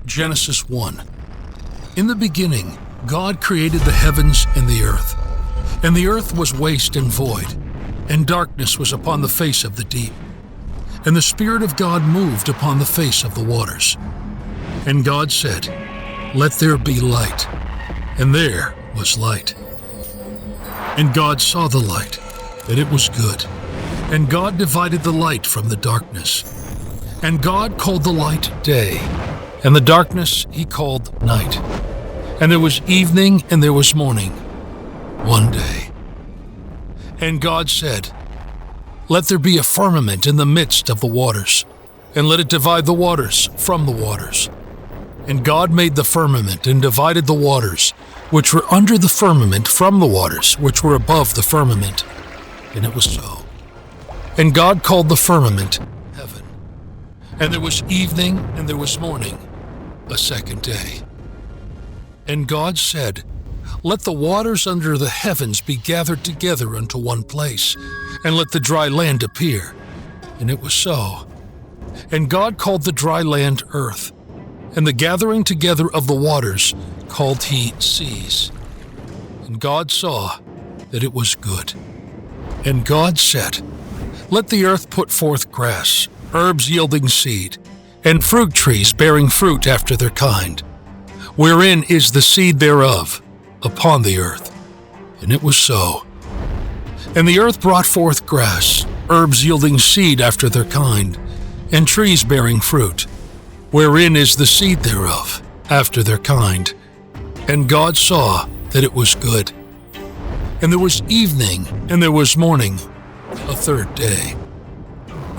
Genesis 1. In the beginning, God created the heavens and the earth was waste and void, and darkness was upon the face of the deep. And the Spirit of God moved upon the face of the waters. And God said, "Let there be light." And there was light. And God saw the light, that it was good. And God divided the light from the darkness. And God called the light day, and the darkness he called night. And there was evening and there was morning, one day. And God said, "Let there be a firmament in the midst of the waters, and let it divide the waters from the waters." And God made the firmament and divided the waters which were under the firmament from the waters which were above the firmament. And it was so. And God called the firmament heaven. And there was evening and there was morning, a second day. And God said, "Let the waters under the heavens be gathered together unto one place, and let the dry land appear." And it was so. And God called the dry land earth, and the gathering together of the waters called he seas. And God saw that it was good. And God said, "Let the earth put forth grass, herbs yielding seed, and fruit trees bearing fruit after their kind, wherein is the seed thereof, upon the earth." And it was so. And the earth brought forth grass, herbs yielding seed after their kind, and trees bearing fruit, wherein is the seed thereof, after their kind. And God saw that it was good. And there was evening and there was morning, a third day.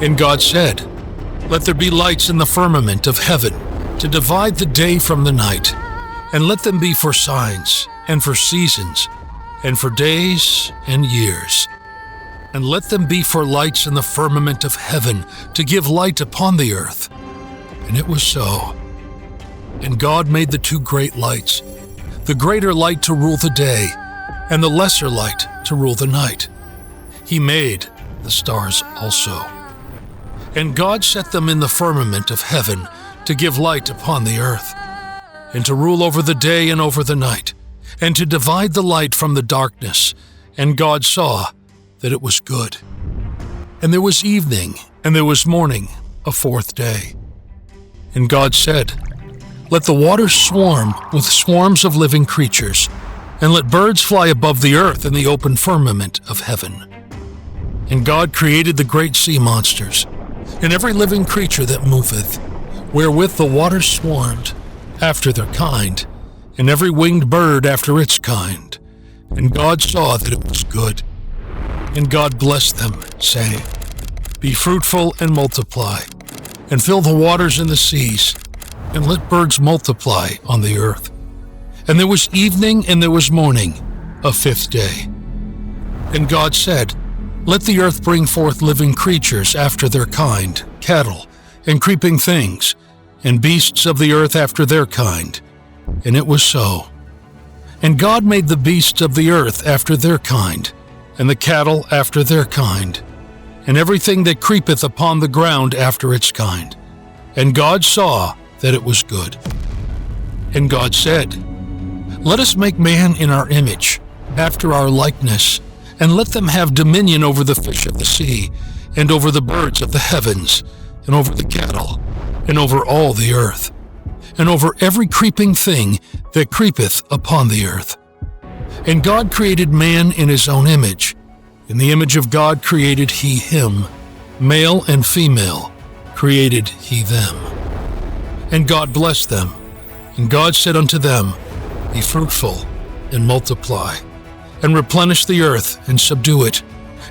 And God said, "Let there be lights in the firmament of heaven, to divide the day from the night, and let them be for signs, and for seasons, and for days and years. And let them be for lights in the firmament of heaven, to give light upon the earth." And it was so. And God made the two great lights, the greater light to rule the day, and the lesser light to rule the night. He made the stars also. And God set them in the firmament of heaven to give light upon the earth, and to rule over the day and over the night, and to divide the light from the darkness. And God saw that it was good. And there was evening and there was morning, a fourth day. And God said, "Let the waters swarm with swarms of living creatures, and let birds fly above the earth in the open firmament of heaven." And God created the great sea monsters, and every living creature that moveth, wherewith the waters swarmed, after their kind, and every winged bird after its kind. And God saw that it was good. And God blessed them, saying, "Be fruitful and multiply, and fill the waters in the seas, and let birds multiply on the earth." And there was evening and there was morning, a fifth day. And God said, "Let the earth bring forth living creatures after their kind, cattle, and creeping things, and beasts of the earth after their kind." And it was so. And God made the beasts of the earth after their kind, and the cattle after their kind, and everything that creepeth upon the ground after its kind. And God saw that it was good. And God said, "Let us make man in our image, after our likeness, and let them have dominion over the fish of the sea, and over the birds of the heavens, and over the cattle, and over all the earth, and over every creeping thing that creepeth upon the earth." And God created man in his own image. In the image of God created he him. Male and female created he them. And God blessed them. And God said unto them, "Be fruitful, and multiply, and replenish the earth, and subdue it,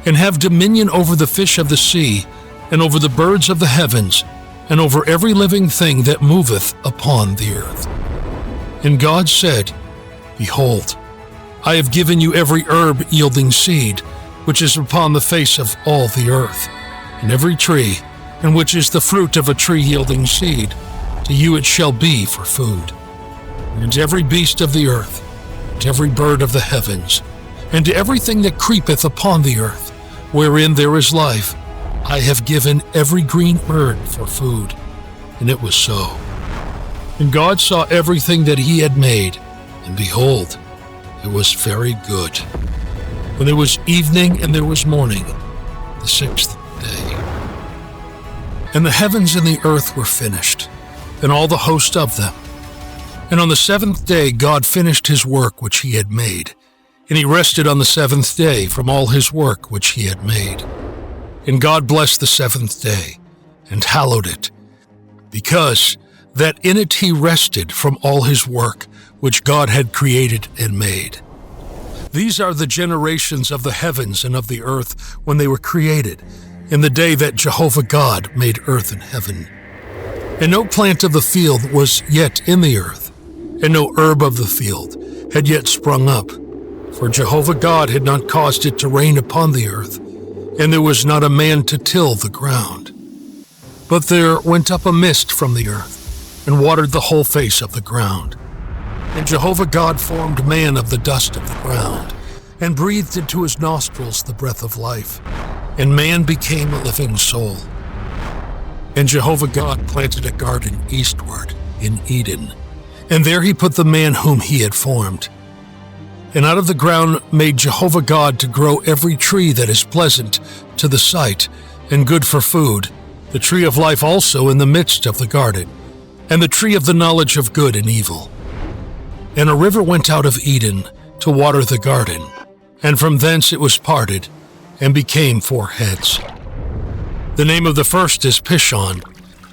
and have dominion over the fish of the sea, and over the birds of the heavens, and over every living thing that moveth upon the earth." And God said, "Behold, I have given you every herb yielding seed, which is upon the face of all the earth, and every tree, and which is the fruit of a tree yielding seed, to you it shall be for food. And to every beast of the earth, to every bird of the heavens, and to everything that creepeth upon the earth, wherein there is life, I have given every green herb for food." And it was so. And God saw everything that he had made, and behold, it was very good. When there was evening and there was morning, the sixth day. And the heavens and the earth were finished, and all the host of them. And on the seventh day God finished his work which he had made, and he rested on the seventh day from all his work which he had made. And God blessed the seventh day, and hallowed it, because that in it he rested from all his work which God had created and made. These are the generations of the heavens and of the earth when they were created, in the day that Jehovah God made earth and heaven. And no plant of the field was yet in the earth, and no herb of the field had yet sprung up, for Jehovah God had not caused it to rain upon the earth, and there was not a man to till the ground. But there went up a mist from the earth, and watered the whole face of the ground. And Jehovah God formed man of the dust of the ground, and breathed into his nostrils the breath of life, and man became a living soul. And Jehovah God planted a garden eastward in Eden, and there he put the man whom he had formed. And out of the ground made Jehovah God to grow every tree that is pleasant to the sight, and good for food, the tree of life also in the midst of the garden, and the tree of the knowledge of good and evil. And a river went out of Eden to water the garden, and from thence it was parted, and became 4 heads. The name of the first is Pishon.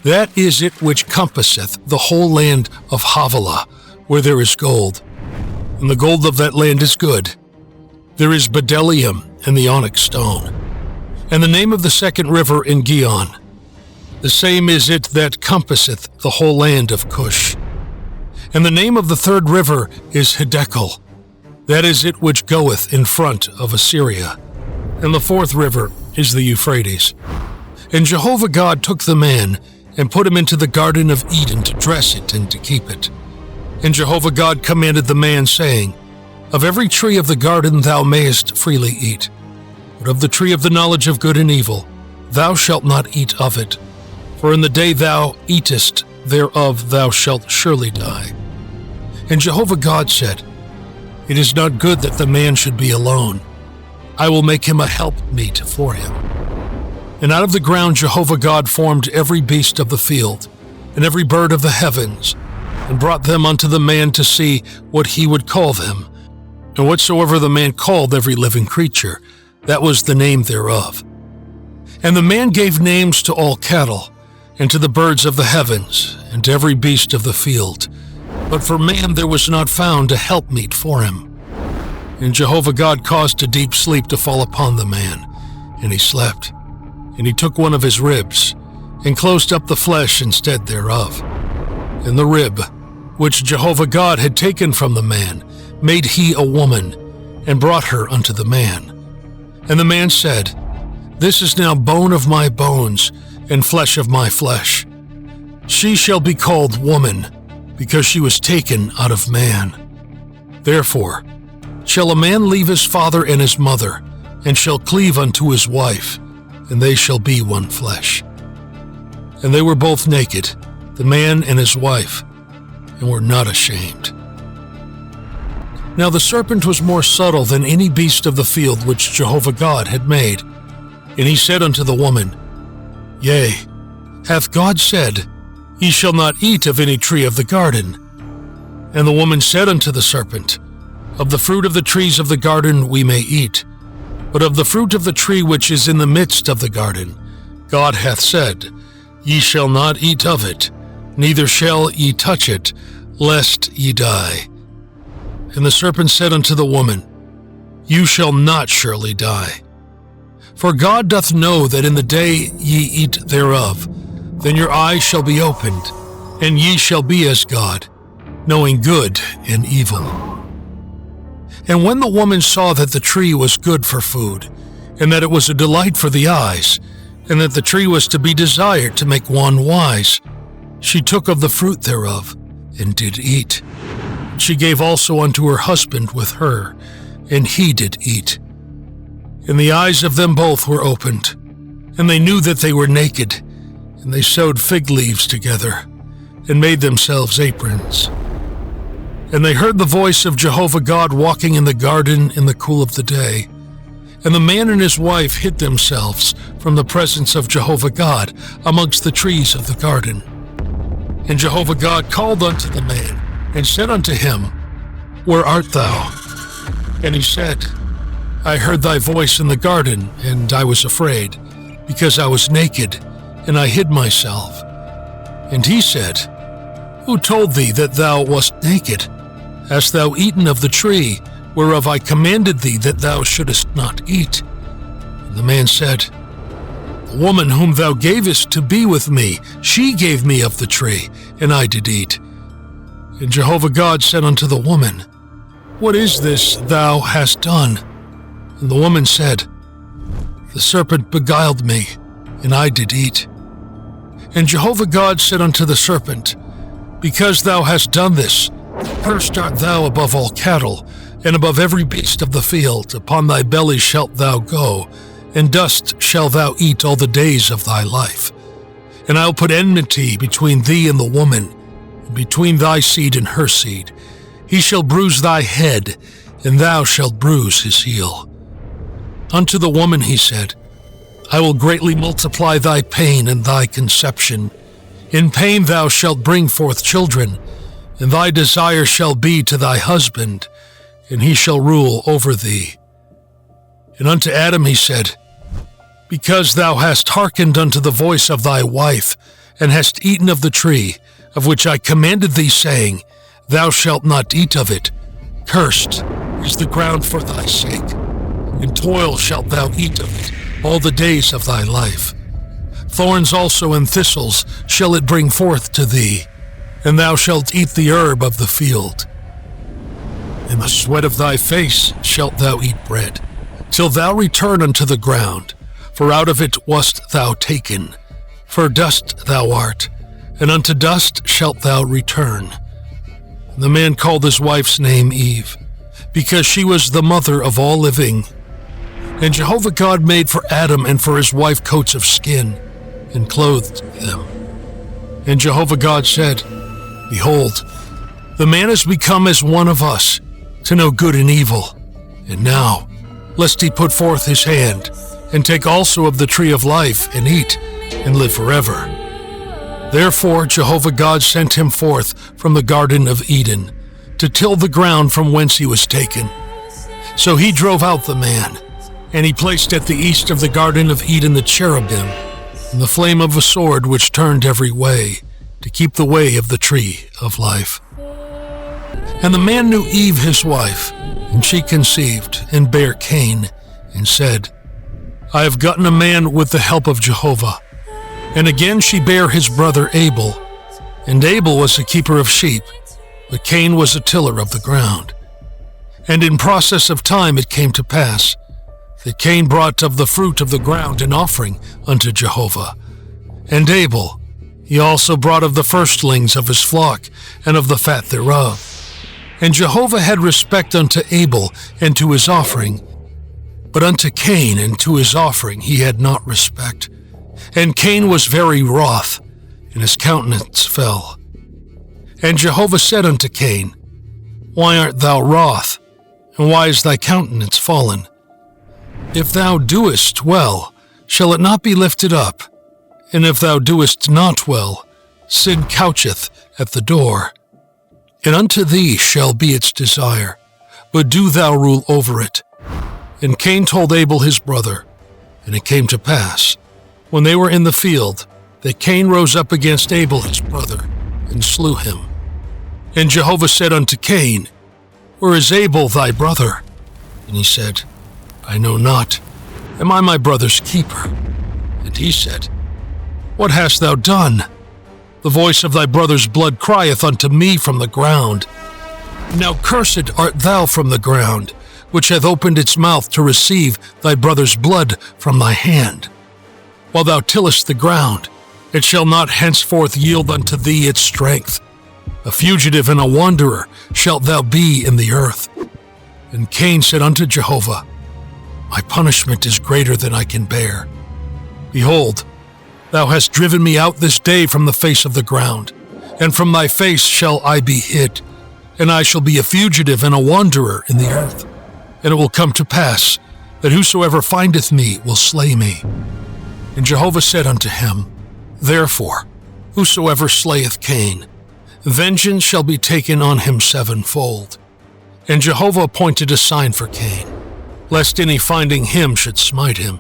That is it which compasseth the whole land of Havilah, where there is gold. And the gold of that land is good. There is bdellium and the onyx stone. And the name of the second river in Gihon. The same is it that compasseth the whole land of Cush. And the name of the third river is Hiddekel. That is it which goeth in front of Assyria. And the fourth river is the Euphrates. And Jehovah God took the man, and put him into the garden of Eden to dress it and to keep it. And Jehovah God commanded the man, saying, Of every tree of the garden thou mayest freely eat, but of the tree of the knowledge of good and evil thou shalt not eat of it. For in the day thou eatest thereof thou shalt surely die. And Jehovah God said, It is not good that the man should be alone. I will make him a helpmeet for him. And out of the ground Jehovah God formed every beast of the field, and every bird of the heavens, and brought them unto the man to see what he would call them. And whatsoever the man called every living creature, that was the name thereof. And the man gave names to all cattle, and to the birds of the heavens, and to every beast of the field. But for man there was not found a helpmeet for him. And Jehovah God caused a deep sleep to fall upon the man, and he slept. And he took one of his ribs, and closed up the flesh instead thereof. And the rib, which Jehovah God had taken from the man, made he a woman, and brought her unto the man. And the man said, This is now bone of my bones, and flesh of my flesh. She shall be called woman, because she was taken out of man. Therefore shall a man leave his father and his mother, and shall cleave unto his wife, and they shall be one flesh. And they were both naked, the man and his wife, and were not ashamed. Now the serpent was more subtle than any beast of the field which Jehovah God had made. And he said unto the woman, Yea, hath God said, Ye shall not eat of any tree of the garden? And the woman said unto the serpent, Of the fruit of the trees of the garden we may eat, but of the fruit of the tree which is in the midst of the garden, God hath said, Ye shall not eat of it, neither shall ye touch it, lest ye die. And the serpent said unto the woman, You shall not surely die. For God doth know that in the day ye eat thereof, then your eyes shall be opened, and ye shall be as God, knowing good and evil. And when the woman saw that the tree was good for food, and that it was a delight for the eyes, and that the tree was to be desired to make one wise, she took of the fruit thereof, and did eat. She gave also unto her husband with her, and he did eat. And the eyes of them both were opened, and they knew that they were naked, and they sewed fig leaves together, and made themselves aprons. And they heard the voice of Jehovah God walking in the garden in the cool of the day. And the man and his wife hid themselves from the presence of Jehovah God amongst the trees of the garden. And Jehovah God called unto the man, and said unto him, Where art thou? And he said, I heard thy voice in the garden, and I was afraid, because I was naked, and I hid myself. And he said, Who told thee that thou wast naked? Hast thou eaten of the tree, whereof I commanded thee that thou shouldest not eat? And the man said, The woman whom thou gavest to be with me, she gave me of the tree, and I did eat. And Jehovah God said unto the woman, What is this thou hast done? And the woman said, The serpent beguiled me, and I did eat. And Jehovah God said unto the serpent, Because thou hast done this, cursed art thou above all cattle, and above every beast of the field. Upon thy belly shalt thou go, and dust shalt thou eat all the days of thy life. And I will put enmity between thee and the woman, and between thy seed and her seed. He shall bruise thy head, and thou shalt bruise his heel. Unto the woman he said, I will greatly multiply thy pain and thy conception. In pain thou shalt bring forth children, and thy desire shall be to thy husband, and he shall rule over thee. And unto Adam he said, Because thou hast hearkened unto the voice of thy wife, and hast eaten of the tree, of which I commanded thee, saying, Thou shalt not eat of it, cursed is the ground for thy sake. In toil shalt thou eat of it all the days of thy life. Thorns also and thistles shall it bring forth to thee, and thou shalt eat the herb of the field. In the sweat of thy face shalt thou eat bread, till thou return unto the ground, for out of it wast thou taken. For dust thou art, and unto dust shalt thou return. And the man called his wife's name Eve, because she was the mother of all living. And Jehovah God made for Adam and for his wife coats of skin, and clothed them. And Jehovah God said, Behold, the man is become as one of us, to know good and evil. And now, lest he put forth his hand, and take also of the tree of life, and eat, and live forever. Therefore Jehovah God sent him forth from the Garden of Eden, to till the ground from whence he was taken. So he drove out the man, and he placed at the east of the Garden of Eden the cherubim, and the flame of a sword which turned every way, to keep the way of the tree of life. And the man knew Eve his wife, and she conceived, and bare Cain, and said, I have gotten a man with the help of Jehovah. And again she bare his brother Abel, and Abel was a keeper of sheep, but Cain was a tiller of the ground. And in process of time it came to pass, that Cain brought of the fruit of the ground an offering unto Jehovah. And Abel, he also brought of the firstlings of his flock, and of the fat thereof. And Jehovah had respect unto Abel and to his offering, but unto Cain and to his offering he had not respect. And Cain was very wroth, and his countenance fell. And Jehovah said unto Cain, Why art thou wroth, and why is thy countenance fallen? If thou doest well, shall it not be lifted up? And if thou doest not well, sin coucheth at the door. And unto thee shall be its desire, but do thou rule over it. And Cain told Abel his brother. And it came to pass, when they were in the field, that Cain rose up against Abel his brother, and slew him. And Jehovah said unto Cain, Where is Abel thy brother? And he said, I know not. Am I my brother's keeper? And he said, What hast thou done? The voice of thy brother's blood crieth unto me from the ground. Now cursed art thou from the ground, which hath opened its mouth to receive thy brother's blood from thy hand. While thou tillest the ground, it shall not henceforth yield unto thee its strength. A fugitive and a wanderer shalt thou be in the earth. And Cain said unto Jehovah, My punishment is greater than I can bear. Behold, thou hast driven me out this day from the face of the ground, and from thy face shall I be hid, and I shall be a fugitive and a wanderer in the earth. And it will come to pass that whosoever findeth me will slay me. And Jehovah said unto him, Therefore, whosoever slayeth Cain, vengeance shall be taken on him sevenfold. And Jehovah appointed a sign for Cain, lest any finding him should smite him.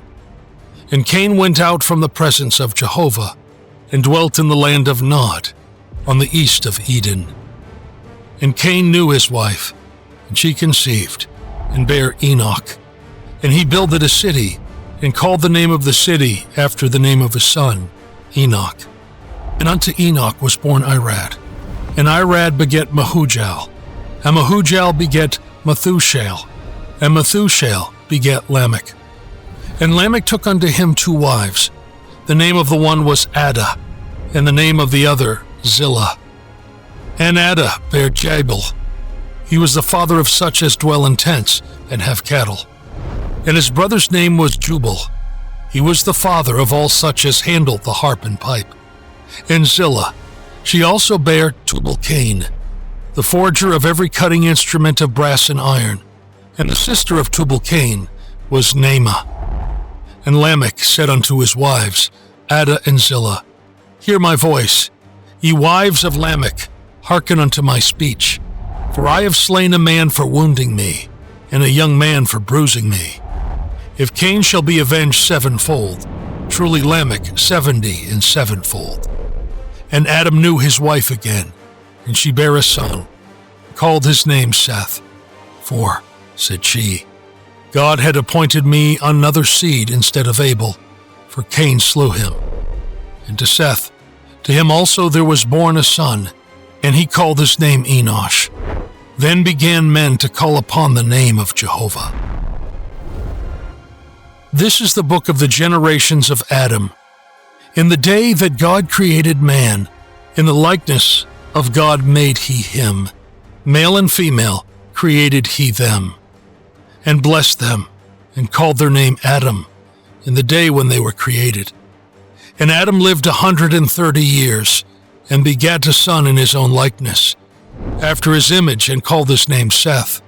And Cain went out from the presence of Jehovah, and dwelt in the land of Nod, on the east of Eden. And Cain knew his wife, and she conceived, and bare Enoch. And he builded a city, and called the name of the city after the name of his son, Enoch. And unto Enoch was born Irad. And Irad begat Mahujal, and Mahujal begat Methushal, and Methushal begat Lamech. And Lamech took unto him 2 wives. The name of the one was Adah, and the name of the other Zillah. And Adah bare Jabal. He was the father of such as dwell in tents and have cattle. And his brother's name was Jubal. He was the father of all such as handle the harp and pipe. And Zillah, she also bare Tubal-Cain, the forger of every cutting instrument of brass and iron. And the sister of Tubal-Cain was Naamah. And Lamech said unto his wives, Adah and Zillah, Hear my voice, ye wives of Lamech, hearken unto my speech. For I have slain a man for wounding me, and a young man for bruising me. If Cain shall be avenged sevenfold, truly Lamech 70 and sevenfold. And Adam knew his wife again, and she bare a son, called his name Seth. For, said she, God had appointed me another seed instead of Abel, for Cain slew him. And to Seth, to him also there was born a son, and he called his name Enosh. Then began men to call upon the name of Jehovah. This is the book of the generations of Adam. In the day that God created man, in the likeness of God made he him. Male and female created he them, and blessed them, and called their name Adam, in the day when they were created. And Adam lived 130 years, and begat a son in his own likeness, after his image, and called his name Seth.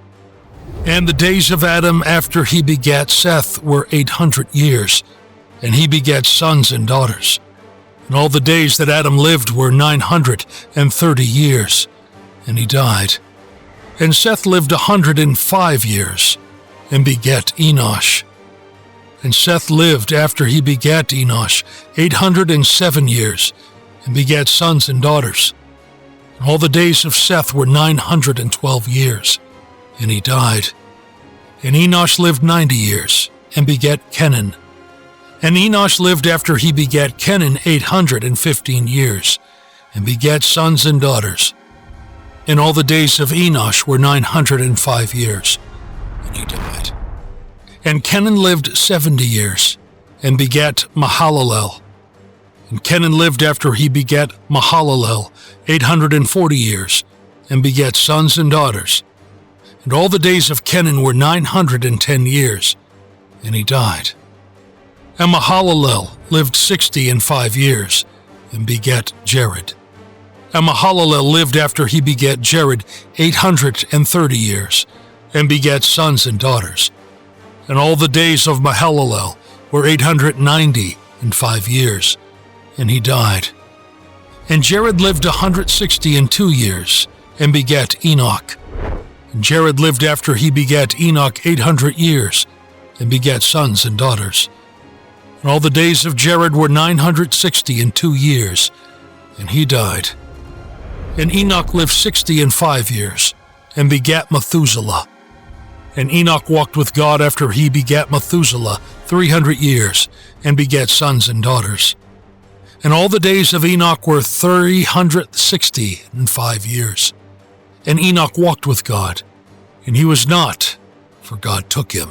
And the days of Adam after he begat Seth were 800 years, and he begat sons and daughters. And all the days that Adam lived were 930 years, and he died. And Seth lived 105 years, and begat Enosh. And Seth lived after he begat Enosh 807 years, and begat sons and daughters. And all the days of Seth were 912 years, and he died. And Enosh lived 90 years, and begat Kenan. And Enosh lived after he begat Kenan 815 years, and begat sons and daughters. And all the days of Enosh were 905 years, and he died. And Kenan lived 70 years, and begat Mahalalel. And Kenan lived after he begat Mahalalel 840 years, and begat sons and daughters. And all the days of Kenan were 910 years, and he died. And Mahalalel lived 65 years, and begat Jared. And Mahalalel lived after he begat Jared 830 years, and begat sons and daughters. And all the days of Mahalalel were 895 years, and he died. And Jared lived 162 years, and begat Enoch. And Jared lived after he begat Enoch 800 years, and begat sons and daughters. And all the days of Jared were 962 years, and he died. And Enoch lived 65 years, and begat Methuselah. And Enoch walked with God after he begat Methuselah 300 years, and begat sons and daughters. And all the days of Enoch were 365 years. And Enoch walked with God, and he was not, for God took him.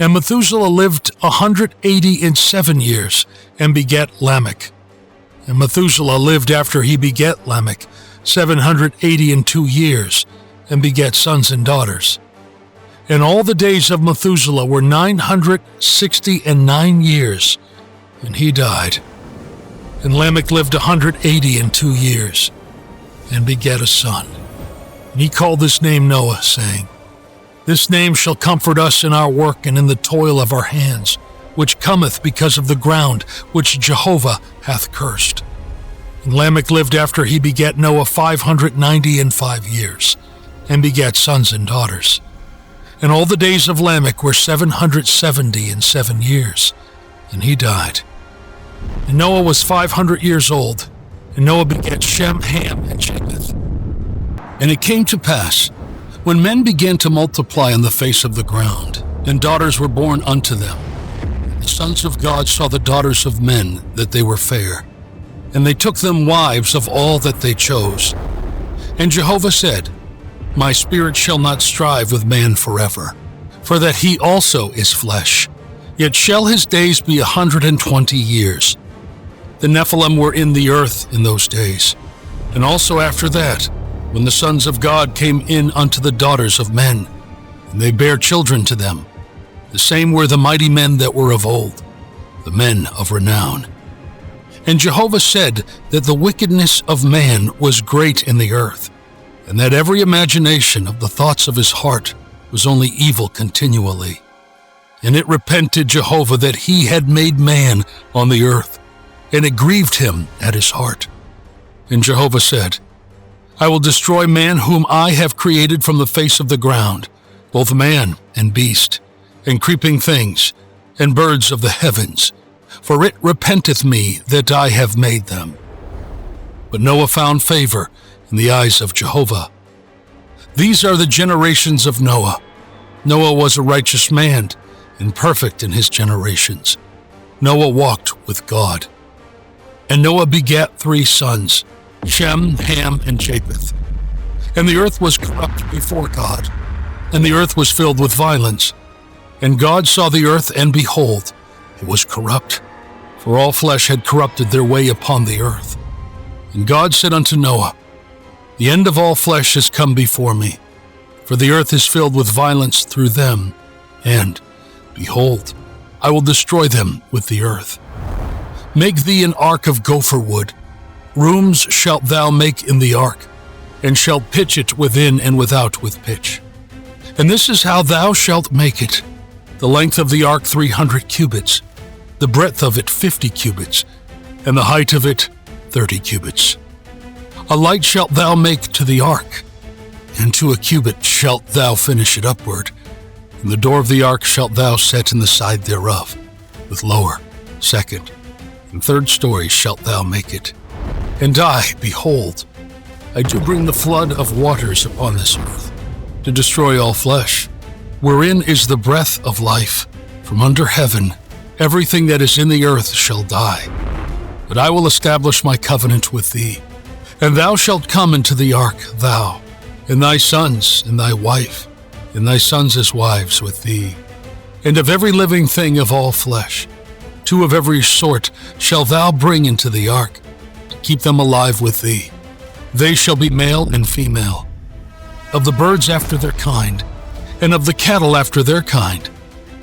And Methuselah lived 187 years, and begat Lamech. And Methuselah lived after he begat Lamech 782 years, and begat sons and daughters. And all the days of Methuselah were 969 years, and he died. And Lamech lived 182 years, and begat a son. And he called his name Noah, saying, This name shall comfort us in our work and in the toil of our hands, which cometh because of the ground which Jehovah hath cursed. And Lamech lived after he begat Noah 595 years, and begat sons and daughters. And all the days of Lamech were 777 years, and he died. And Noah was 500 years old, and Noah begat Shem, Ham, and Japheth. And it came to pass, when men began to multiply on the face of the ground, and daughters were born unto them, the sons of God saw the daughters of men that they were fair, and they took them wives of all that they chose. And Jehovah said, My spirit shall not strive with man forever, for that he also is flesh. Yet shall his days be 120 years. The Nephilim were in the earth in those days, and also after that, when the sons of God came in unto the daughters of men, and they bare children to them. The same were the mighty men that were of old, the men of renown. And Jehovah said that the wickedness of man was great in the earth, and that every imagination of the thoughts of his heart was only evil continually. And it repented Jehovah that he had made man on the earth, and it grieved him at his heart. And Jehovah said, I will destroy man whom I have created from the face of the ground, both man and beast, and creeping things, and birds of the heavens, for it repenteth me that I have made them. But Noah found favor in the eyes of Jehovah. These are the generations of Noah. Noah was a righteous man, and perfect in his generations. Noah walked with God. And Noah begat 3 sons, Shem, Ham, and Japheth. And the earth was corrupt before God, and the earth was filled with violence. And God saw the earth, and behold, it was corrupt, for all flesh had corrupted their way upon the earth. And God said unto Noah, The end of all flesh is come before me, for the earth is filled with violence through them, and, behold, I will destroy them with the earth. Make thee an ark of gopher wood. Rooms shalt thou make in the ark, and shalt pitch it within and without with pitch. And this is how thou shalt make it. The length of the ark 300 cubits, the breadth of it 50 cubits, and the height of it 30 cubits. A light shalt thou make to the ark, and to a cubit shalt thou finish it upward. And the door of the ark shalt thou set in the side thereof, with lower, second, and third stories shalt thou make it. And behold, I do bring the flood of waters upon this earth, to destroy all flesh, wherein is the breath of life. From under heaven, everything that is in the earth shall die. But I will establish my covenant with thee, and thou shalt come into the ark, thou, and thy sons, and thy wife, and thy sons' wives with thee. And of every living thing of all flesh, 2 of every sort shall thou bring into the ark, to keep them alive with thee. They shall be male and female. Of the birds after their kind, and of the cattle after their kind,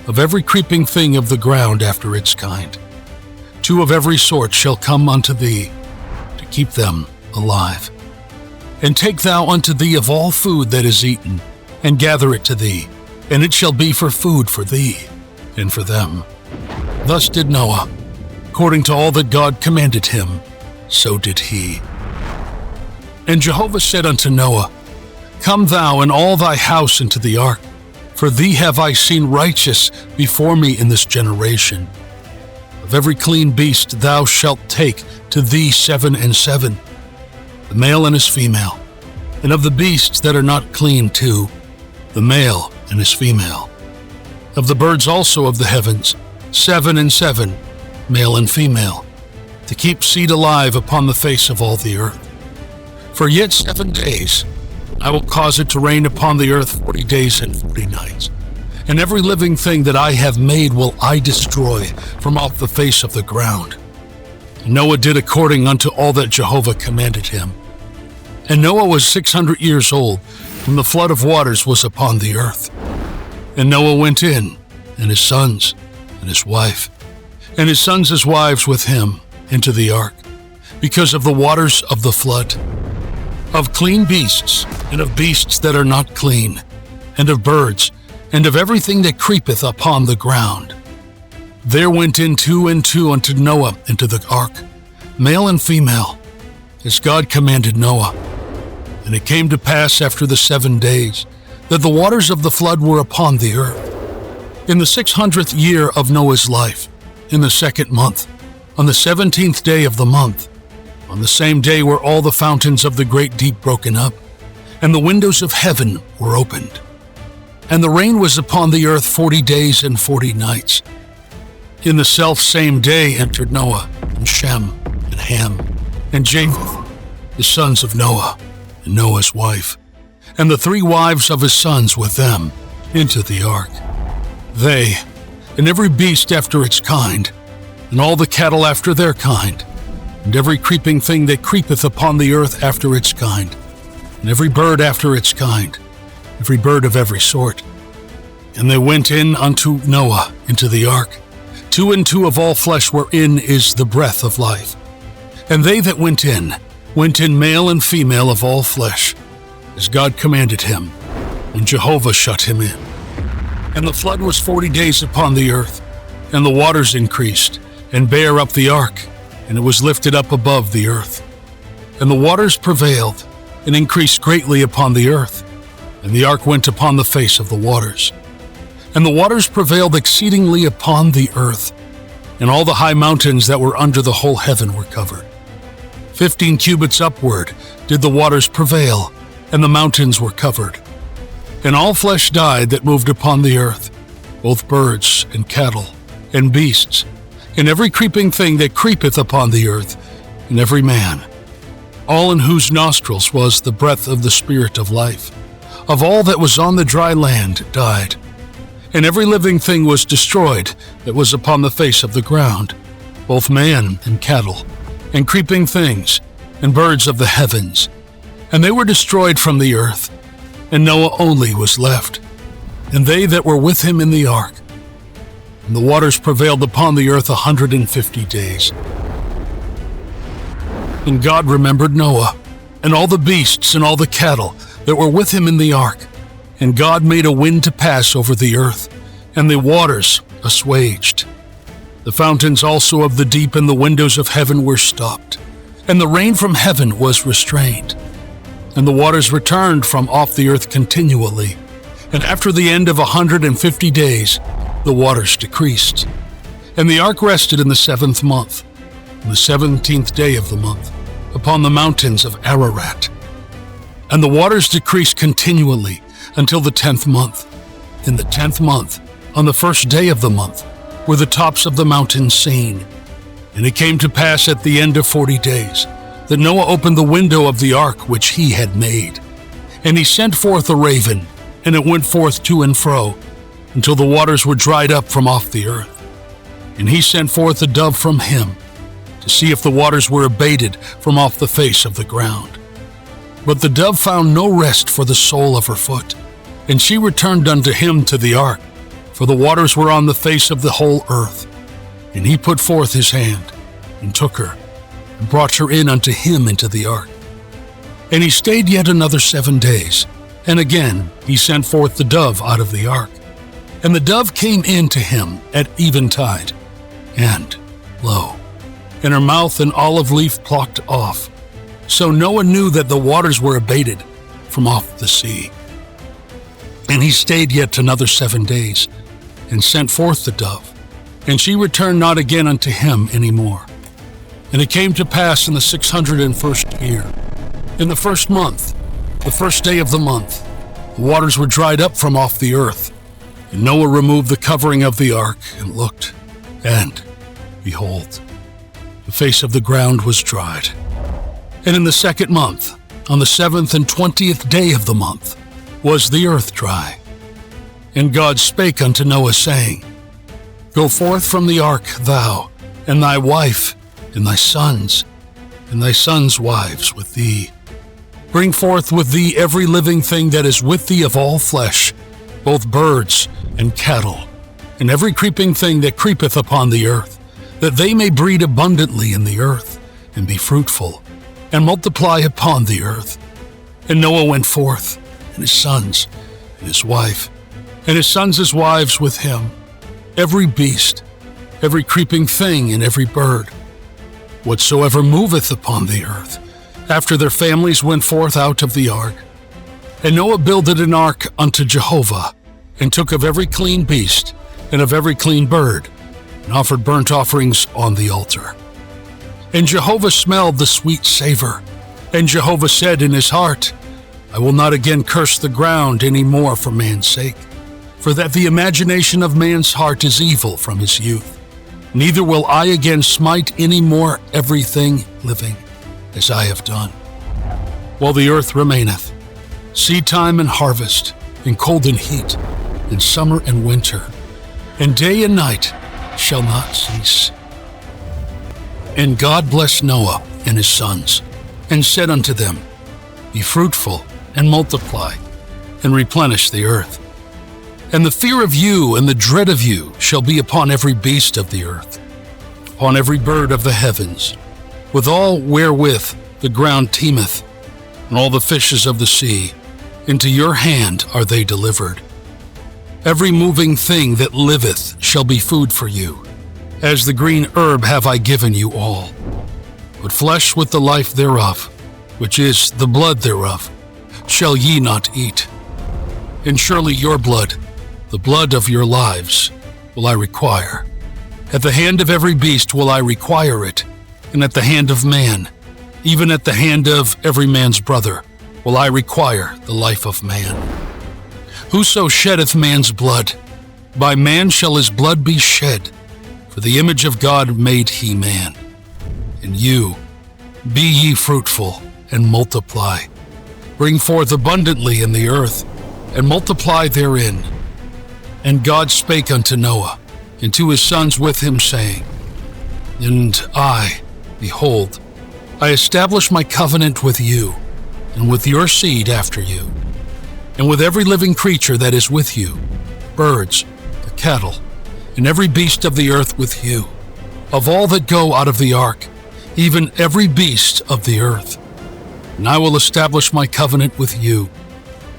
of every creeping thing of the ground after its kind. 2 of every sort shall come unto thee, to keep them alive. And take thou unto thee of all food that is eaten, and gather it to thee, and it shall be for food for thee, and for them. Thus did Noah. According to all that God commanded him, so did he. And Jehovah said unto Noah, Come thou and all thy house into the ark, for thee have I seen righteous before me in this generation. Of every clean beast thou shalt take to thee 7 and 7, the male and his female, and of the beasts that are not clean 2, the male and his female. Of the birds also of the heavens, 7 and 7, male and female, to keep seed alive upon the face of all the earth. For yet 7 days I will cause it to rain upon the earth 40 days and 40 nights, and every living thing that I have made will I destroy from off the face of the ground. And Noah did according unto all that Jehovah commanded him. And Noah was 600 years old when the flood of waters was upon the earth. And Noah went in, and his sons, and his wife, and his sons' wives with him, into the ark, because of the waters of the flood, of clean beasts, and of beasts that are not clean, and of birds, and of everything that creepeth upon the ground. There went in two and two unto Noah into the ark, male and female, as God commanded Noah. And it came to pass after the 7 days that the waters of the flood were upon the earth. In the 600th year of Noah's life, in the 2nd month, on the 17th day of the month, on the same day were all the fountains of the great deep broken up, and the windows of heaven were opened. And the rain was upon the earth 40 days and 40 nights. In the selfsame day entered Noah, and Shem, and Ham, and Japheth, the sons of Noah, and Noah's wife, and the 3 wives of his sons with them, into the ark. They, and every beast after its kind, and all the cattle after their kind, and every creeping thing that creepeth upon the earth after its kind, and every bird after its kind, every bird of every sort. And they went in unto Noah into the ark, 2 and 2 of all flesh wherein is the breath of life. And they that went in male and female of all flesh, as God commanded him, and Jehovah shut him in. And the flood was 40 days upon the earth, and the waters increased, and bare up the ark, and it was lifted up above the earth. And the waters prevailed, and increased greatly upon the earth, and the ark went upon the face of the waters. And the waters prevailed exceedingly upon the earth, and all the high mountains that were under the whole heaven were covered. 15 cubits upward did the waters prevail, and the mountains were covered. And all flesh died that moved upon the earth, both birds and cattle, and beasts, and every creeping thing that creepeth upon the earth, and every man, all in whose nostrils was the breath of the Spirit of life, of all that was on the dry land died. And every living thing was destroyed that was upon the face of the ground, both man and cattle, and creeping things, and birds of the heavens. And they were destroyed from the earth, and Noah only was left, and they that were with him in the ark. And the waters prevailed upon the earth 150 days. And God remembered Noah, and all the beasts and all the cattle that were with him in the ark. And God made a wind to pass over the earth, and the waters assuaged. The fountains also of the deep and the windows of heaven were stopped, and the rain from heaven was restrained. And the waters returned from off the earth continually. And after the end of 150 days, the waters decreased. And the ark rested in the 7th month, on the 17th day of the month, upon the mountains of Ararat. And the waters decreased continually until the 10th month. In the 10th month, on the 1st day of the month, were the tops of the mountains seen. And it came to pass at the end of 40 days, that Noah opened the window of the ark which he had made. And he sent forth a raven, and it went forth to and fro, until the waters were dried up from off the earth. And he sent forth a dove from him, to see if the waters were abated from off the face of the ground. But the dove found no rest for the sole of her foot, and she returned unto him to the ark, for the waters were on the face of the whole earth. And he put forth his hand, and took her, and brought her in unto him into the ark. And he stayed yet another 7 days, and again he sent forth the dove out of the ark. And the dove came in to him at eventide, and, lo, in her mouth an olive leaf plucked off. So Noah knew that the waters were abated from off the sea. And he stayed yet another 7 days, and sent forth the dove, and she returned not again unto him any more. And it came to pass in the 601st year, in the 1st month, the 1st day of the month, the waters were dried up from off the earth. And Noah removed the covering of the ark, and looked, and, behold, the face of the ground was dried. And in the 2nd month, on the 7th and 20th day of the month, was the earth dry. And God spake unto Noah, saying, Go forth from the ark, thou, and thy wife, and thy sons wives with thee. Bring forth with thee every living thing that is with thee of all flesh, both birds and cattle, and every creeping thing that creepeth upon the earth, that they may breed abundantly in the earth, and be fruitful, and multiply upon the earth. And Noah went forth, and his sons, and his wife, and his sons' wives with him, every beast, every creeping thing, and every bird, whatsoever moveth upon the earth, after their families went forth out of the ark. And Noah builded an ark unto Jehovah, and took of every clean beast, and of every clean bird, and offered burnt offerings on the altar. And Jehovah smelled the sweet savor. And Jehovah said in his heart, I will not again curse the ground any more for man's sake, for that the imagination of man's heart is evil from his youth. Neither will I again smite any more everything living, as I have done. While the earth remaineth, seedtime and harvest, and cold and heat, and summer and winter, and day and night shall not cease. And God blessed Noah and his sons, and said unto them, Be fruitful, and multiply, and replenish the earth. And the fear of you and the dread of you shall be upon every beast of the earth, upon every bird of the heavens, with all wherewith the ground teemeth, and all the fishes of the sea. Into your hand are they delivered. Every moving thing that liveth shall be food for you. As the green herb have I given you all. But flesh with the life thereof, which is the blood thereof, shall ye not eat. And surely your blood, the blood of your lives, will I require. At the hand of every beast will I require it, and at the hand of man, even at the hand of every man's brother, will I require the life of man. Whoso sheddeth man's blood, by man shall his blood be shed, for the image of God made he man. And you, be ye fruitful, and multiply. Bring forth abundantly in the earth, and multiply therein. And God spake unto Noah, and to his sons with him, saying, And I, behold, I establish my covenant with you, and with your seed after you, and with every living creature that is with you, birds, the cattle, and every beast of the earth with you, of all that go out of the ark, even every beast of the earth. And I will establish my covenant with you.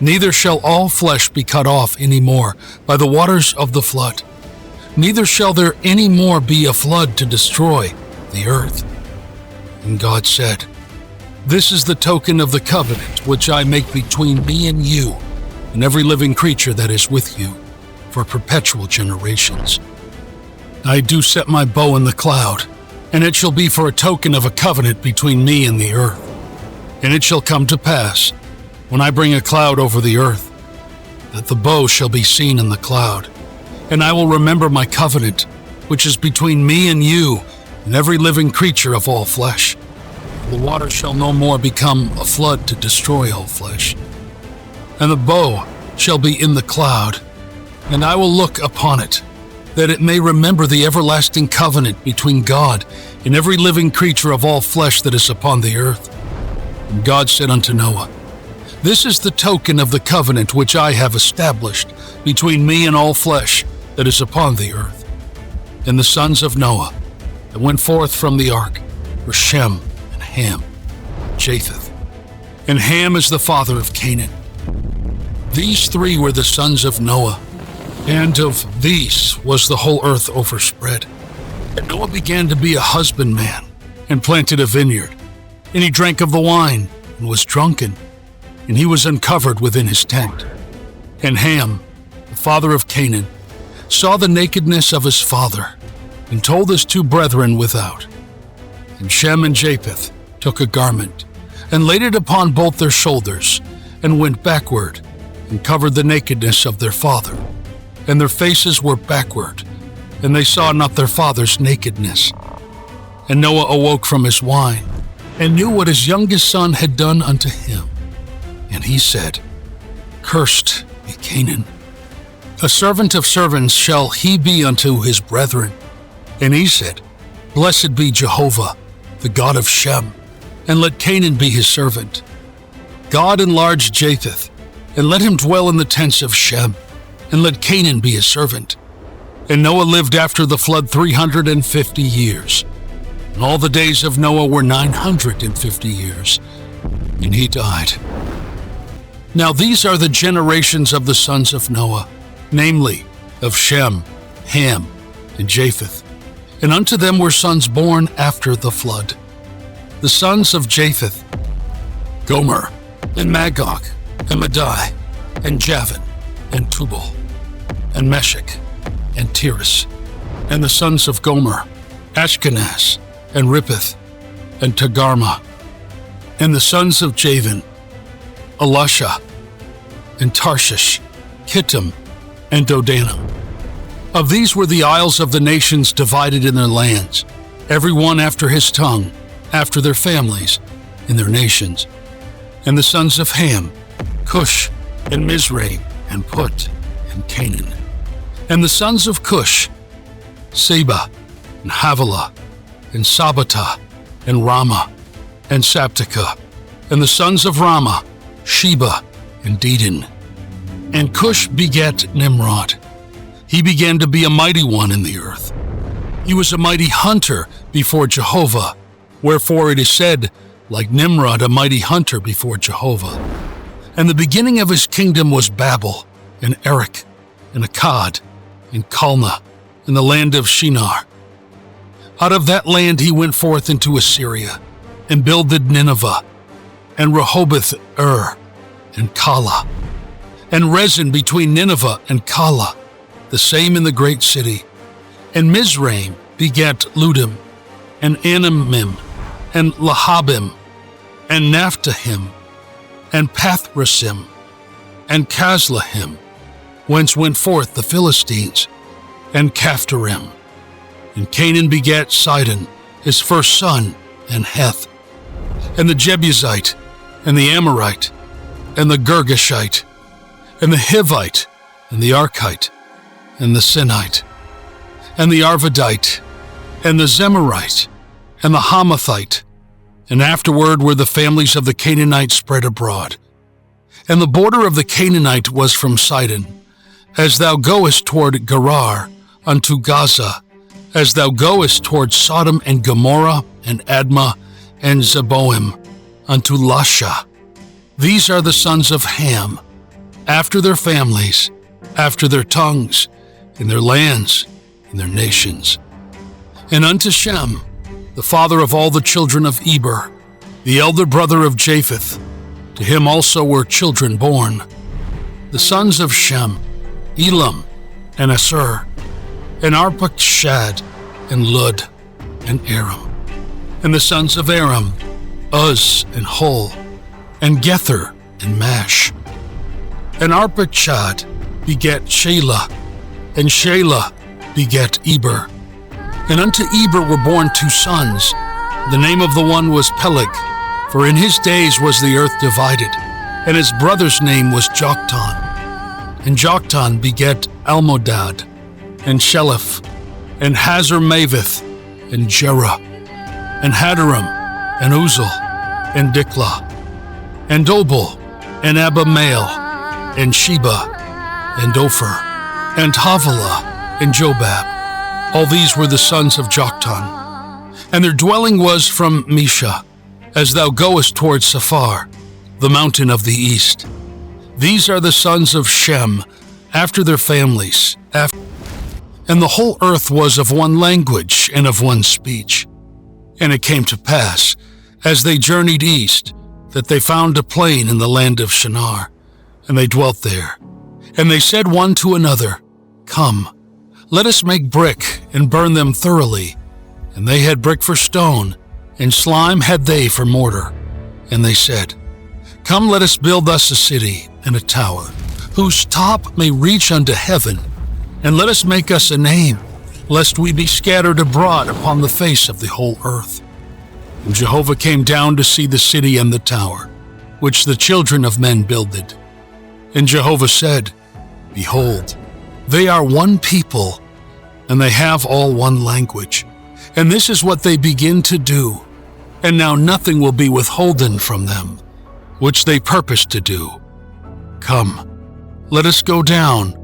Neither shall all flesh be cut off any more by the waters of the flood. Neither shall there any more be a flood to destroy the earth. And God said, This is the token of the covenant which I make between me and you, and every living creature that is with you, for perpetual generations. I do set my bow in the cloud, and it shall be for a token of a covenant between me and the earth. And it shall come to pass, when I bring a cloud over the earth, that the bow shall be seen in the cloud. And I will remember my covenant, which is between me and you, and every living creature of all flesh. The water shall no more become a flood to destroy all flesh. And the bow shall be in the cloud, and I will look upon it, that it may remember the everlasting covenant between God and every living creature of all flesh that is upon the earth. And God said unto Noah, This is the token of the covenant which I have established between me and all flesh that is upon the earth. And the sons of Noah that went forth from the ark were Shem and Ham, Japheth. And Ham is the father of Canaan. These three were the sons of Noah, and of these was the whole earth overspread. And Noah began to be a husbandman, and planted a vineyard. And he drank of the wine, and was drunken, and he was uncovered within his tent. And Ham, the father of Canaan, saw the nakedness of his father, and told his two brethren without. And Shem and Japheth took a garment, and laid it upon both their shoulders, and went backward, and covered the nakedness of their father. And their faces were backward, and they saw not their father's nakedness. And Noah awoke from his wine, and knew what his youngest son had done unto him. And he said, Cursed be Canaan. A servant of servants shall he be unto his brethren. And he said, Blessed be Jehovah, the God of Shem, and let Canaan be his servant. God enlarge Japheth, and let him dwell in the tents of Shem, and let Canaan be his servant. And Noah lived after the flood 350 years. And all the days of Noah were 950 years, and he died. Now these are the generations of the sons of Noah, namely, of Shem, Ham, and Japheth. And unto them were sons born after the flood. The sons of Japheth, Gomer, and Magog, and Madai, and Javan, and Tubal, and Meshech, and Tiras. And the sons of Gomer, Ashkenaz, and Rippeth, and Togarmah. And the sons of Javan, Elisha, and Tarshish, Kittim, and Dodanim. Of these were the isles of the nations divided in their lands, every one after his tongue, after their families, in their nations. And the sons of Ham, Cush, and Mizraim, and Put, and Canaan. And the sons of Cush, Seba, and Havilah, and Sabata, and Ramah, and Saptakah. And the sons of Ramah, Sheba, and Dedan. And Cush begat Nimrod. He began to be a mighty one in the earth. He was a mighty hunter before Jehovah, wherefore it is said, like Nimrod, a mighty hunter before Jehovah. And the beginning of his kingdom was Babel, and Erech, and Akkad, and Calneh, in the land of Shinar. Out of that land he went forth into Assyria, and builded Nineveh, and Rehoboth, and Calah, and Rezin between Nineveh and Calah, the same in the great city. And Mizraim begat Ludim, and Anamim, and Lahabim, and Naphtahim, and Pathrasim, and Caslahim, whence went forth the Philistines, and Caphtorim. And Canaan begat Sidon, his first son, and Heth, and the Jebusite, and the Amorite, and the Girgashite, and the Hivite, and the Archite, and the Sinite, and the Arvadite, and the Zemarite, and the Hamathite. And afterward were the families of the Canaanites spread abroad. And the border of the Canaanite was from Sidon, as thou goest toward Gerar, unto Gaza, as thou goest toward Sodom and Gomorrah, and Admah, and Zeboim, unto Lasha. These are the sons of Ham, after their families, after their tongues, in their lands, in their nations. And unto Shem, the father of all the children of Eber, the elder brother of Japheth, to him also were children born. The sons of Shem, Elam, and Asur, and Arpachshad, and Lud, and Aram. And the sons of Aram, Uz, and Hul, and Gether, and Mash. And Arpachshad begat Shelah, and Shelah begat Eber. And unto Eber were born two sons. The name of the one was Peleg, for in his days was the earth divided, and his brother's name was Joktan. And Joktan begat Almodad, and Sheleph, and Hazarmaveth, and Jerah, and Hadaram, and Uzal, and Diklah, and Dobal, and Abimael, and Sheba, and Ophir, and Havilah, and Jobab. All these were the sons of Joktan. And their dwelling was from Mesha, as thou goest toward Saphar, the mountain of the east. These are the sons of Shem, after their families. And the whole earth was of one language and of one speech. And it came to pass, as they journeyed east, that they found a plain in the land of Shinar, and they dwelt there. And they said one to another, Come, let us make brick and burn them thoroughly. And they had brick for stone, and slime had they for mortar. And they said, Come, let us build us a city and a tower, whose top may reach unto heaven, and let us make us a name, lest we be scattered abroad upon the face of the whole earth. And Jehovah came down to see the city and the tower, which the children of men builded. And Jehovah said, Behold, they are one people, and they have all one language. And this is what they begin to do. And now nothing will be withholden from them, which they purpose to do. Come, let us go down,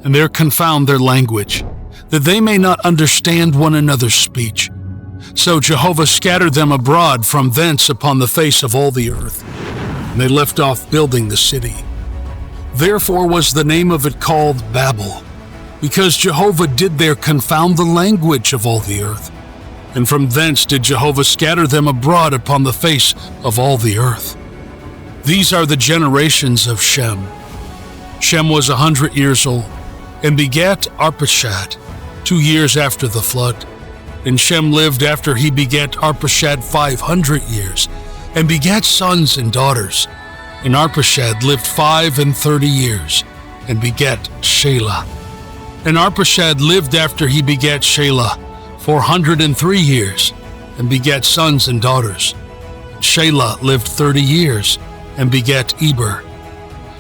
and there confound their language, that they may not understand one another's speech. So Jehovah scattered them abroad from thence upon the face of all the earth, and they left off building the city. Therefore was the name of it called Babel, because Jehovah did there confound the language of all the earth. And from thence did Jehovah scatter them abroad upon the face of all the earth. These are the generations of Shem. Shem was 100 years old, and begat Arpachshad 2 years after the flood. And Shem lived after he begat Arpachshad 500 years, and begat sons and daughters. And Arpachshad lived 35 years, and begat Shelah. And Arpachshad lived after he begat Shelah 403 years, and begat sons and daughters. Shelah lived 30 years, and begat Eber.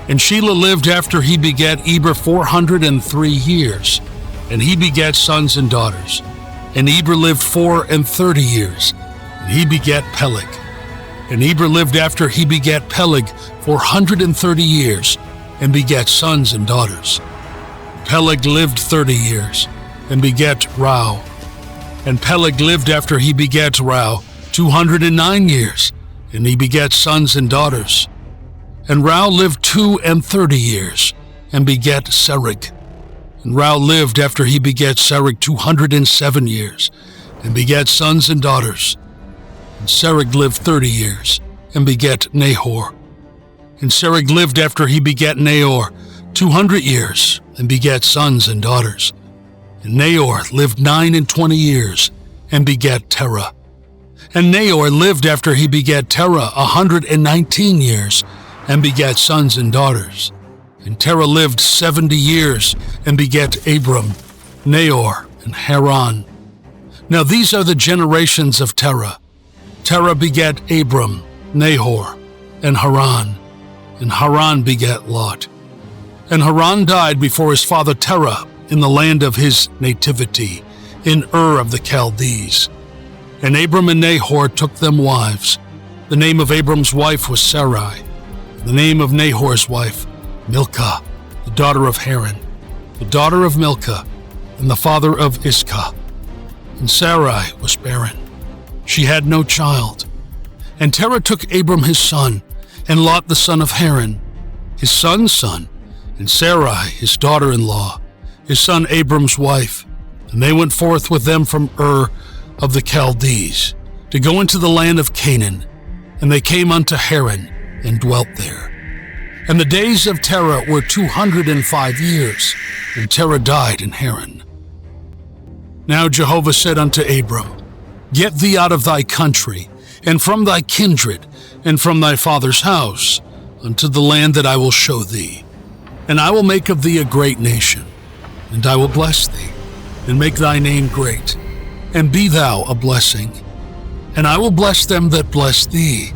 And Shelah lived after he begat Eber 403 years, and he begat sons and daughters. And Eber lived 34 years, and he begat Peleg. And Eber lived after he begat Peleg 430 years, and begat sons and daughters. Peleg lived 30 years, and begat Rau. And Peleg lived after he begat Rau 209 years, and he begat sons and daughters. And Rau lived 32 years, and begat Serug. And Rau lived after he begat Serug 207 years, and begat sons and daughters. And Serug lived 30 years, and begat Nahor. And Serug lived after he begat Nahor 200 years, and begat sons and daughters. And Nahor lived 29 years, and begat Terah. And Nahor lived after he begat Terah 119 years, and begat sons and daughters. And Terah lived 70 years, and begat Abram, Nahor, and Haran. Now these are the generations of Terah. Terah begat Abram, Nahor, and Haran. And Haran begat Lot. And Haran died before his father Terah in the land of his nativity, in Ur of the Chaldees. And Abram and Nahor took them wives. The name of Abram's wife was Sarai. The name of Nahor's wife, Milcah, the daughter of Haran, the daughter of Milcah, and the father of Iscah. And Sarai was barren. She had no child. And Terah took Abram his son, and Lot the son of Haran, his son's son, and Sarai his daughter-in-law, his son Abram's wife. And they went forth with them from Ur of the Chaldees, to go into the land of Canaan. And they came unto Haran, and dwelt there. And the days of Terah were 205 years, and Terah died in Haran. Now Jehovah said unto Abram, Get thee out of thy country, and from thy kindred, and from thy father's house, unto the land that I will show thee. And I will make of thee a great nation, and I will bless thee, and make thy name great, and be thou a blessing. And I will bless them that bless thee,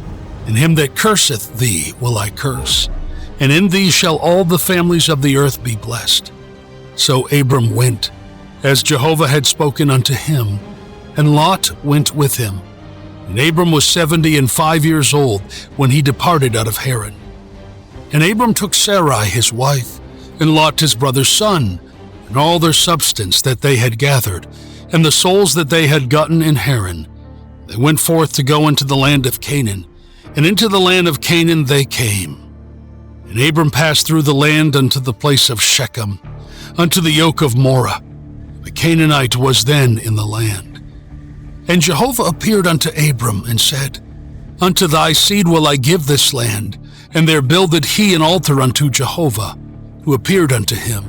and him that curseth thee will I curse. And in thee shall all the families of the earth be blessed. So Abram went, as Jehovah had spoken unto him, and Lot went with him. And Abram was 75 years old when he departed out of Haran. And Abram took Sarai his wife, and Lot his brother's son, and all their substance that they had gathered, and the souls that they had gotten in Haran. They went forth to go into the land of Canaan, and into the land of Canaan they came. And Abram passed through the land unto the place of Shechem, unto the yoke of Moreh. The Canaanite was then in the land. And Jehovah appeared unto Abram, and said, Unto thy seed will I give this land. And there builded he an altar unto Jehovah, who appeared unto him.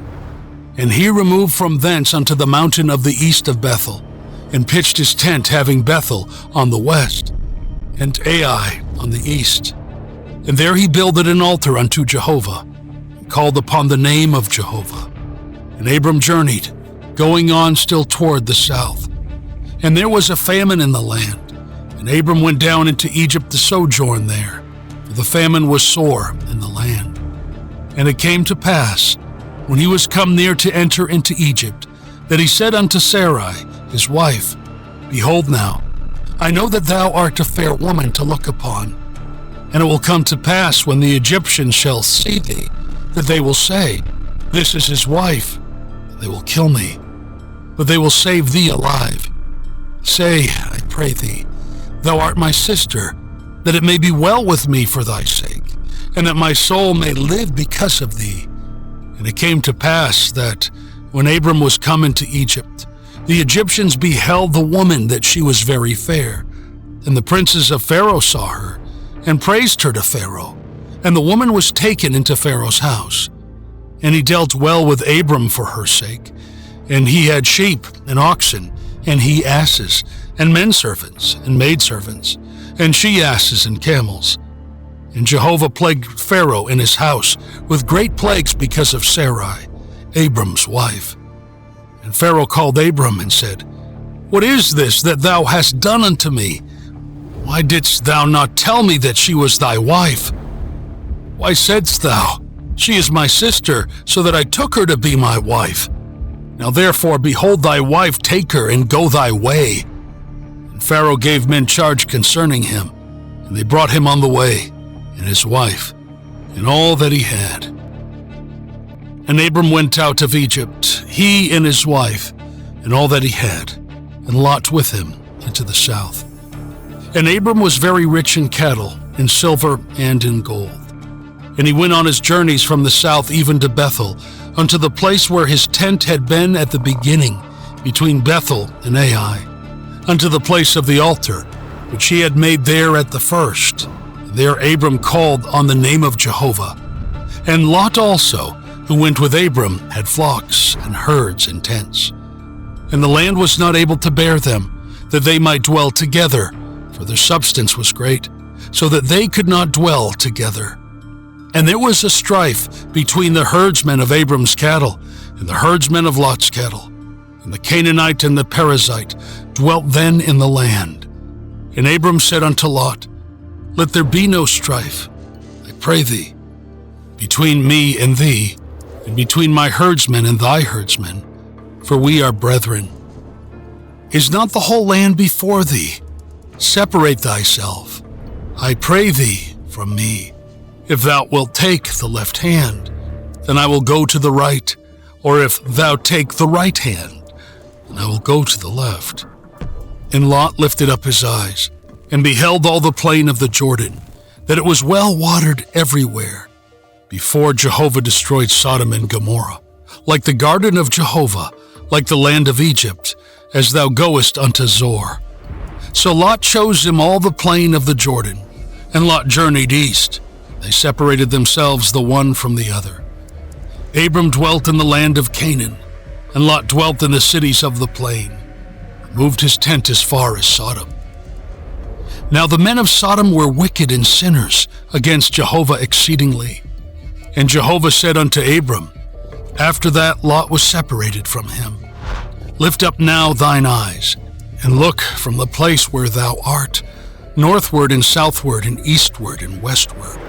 And he removed from thence unto the mountain of the east of Bethel, and pitched his tent, having Bethel on the west, and Ai on the east. And there he builded an altar unto Jehovah, and called upon the name of Jehovah. And Abram journeyed, going on still toward the south. And there was a famine in the land, and Abram went down into Egypt to sojourn there, for the famine was sore in the land. And it came to pass, when he was come near to enter into Egypt, that he said unto Sarai, his wife, Behold now, I know that thou art a fair woman to look upon. And it will come to pass, when the Egyptians shall see thee, that they will say, This is his wife. They will kill me, but they will save thee alive. Say, I pray thee. Thou art my sister, that it may be well with me for thy sake, and that my soul may live because of thee. And it came to pass that, when Abram was come into Egypt, the Egyptians beheld the woman that she was very fair. And the princes of Pharaoh saw her, and praised her to Pharaoh. And the woman was taken into Pharaoh's house. And he dealt well with Abram for her sake. And he had sheep and oxen, and he asses, and menservants and maidservants, and she-asses and camels. And Jehovah plagued Pharaoh in his house with great plagues because of Sarai, Abram's wife. And Pharaoh called Abram and said, What is this that thou hast done unto me? Why didst thou not tell me that she was thy wife? Why saidst thou, She is my sister, so that I took her to be my wife? Now therefore, behold thy wife, take her, and go thy way. And Pharaoh gave men charge concerning him, and they brought him on the way, and his wife, and all that he had. And Abram went out of Egypt, he and his wife, and all that he had, and Lot with him into the south. And Abram was very rich in cattle, in silver, and in gold. And he went on his journeys from the south even to Bethel, unto the place where his tent had been at the beginning, between Bethel and Ai, unto the place of the altar, which he had made there at the first. There Abram called on the name of Jehovah. And Lot also, who went with Abram, had flocks and herds and tents. And the land was not able to bear them, that they might dwell together, for their substance was great, so that they could not dwell together. And there was a strife between the herdsmen of Abram's cattle and the herdsmen of Lot's cattle. And the Canaanite and the Perizzite dwelt then in the land. And Abram said unto Lot, Let there be no strife, I pray thee, between me and thee, and between my herdsmen and thy herdsmen, for we are brethren. Is not the whole land before thee? Separate thyself, I pray thee, from me. If thou wilt take the left hand, then I will go to the right, or if thou take the right hand, then I will go to the left. And Lot lifted up his eyes, and beheld all the plain of the Jordan, that it was well watered everywhere, before Jehovah destroyed Sodom and Gomorrah, like the garden of Jehovah, like the land of Egypt, as thou goest unto Zor. So Lot chose him all the plain of the Jordan, and Lot journeyed east. They separated themselves the one from the other. Abram dwelt in the land of Canaan, and Lot dwelt in the cities of the plain, and moved his tent as far as Sodom. Now the men of Sodom were wicked and sinners against Jehovah exceedingly. And Jehovah said unto Abram, after that Lot was separated from him, Lift up now thine eyes, and look from the place where thou art, northward and southward and eastward and westward.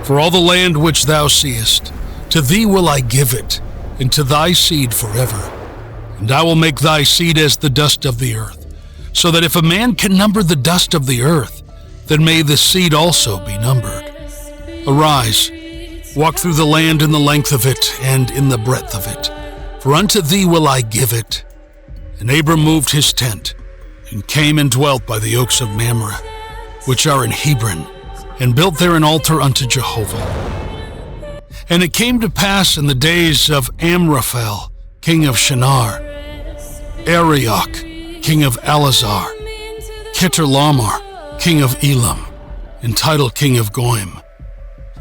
For all the land which thou seest, to thee will I give it, and to thy seed forever. And I will make thy seed as the dust of the earth, so that if a man can number the dust of the earth, then may the seed also be numbered. Arise, walk through the land in the length of it and in the breadth of it, for unto thee will I give it. And Abram moved his tent, and came and dwelt by the oaks of Mamre, which are in Hebron, and built there an altar unto Jehovah. And it came to pass in the days of Amraphel, king of Shinar, Arioch, king of Elazar, Chedorlaomer, king of Elam, and Tidal, king of Goim,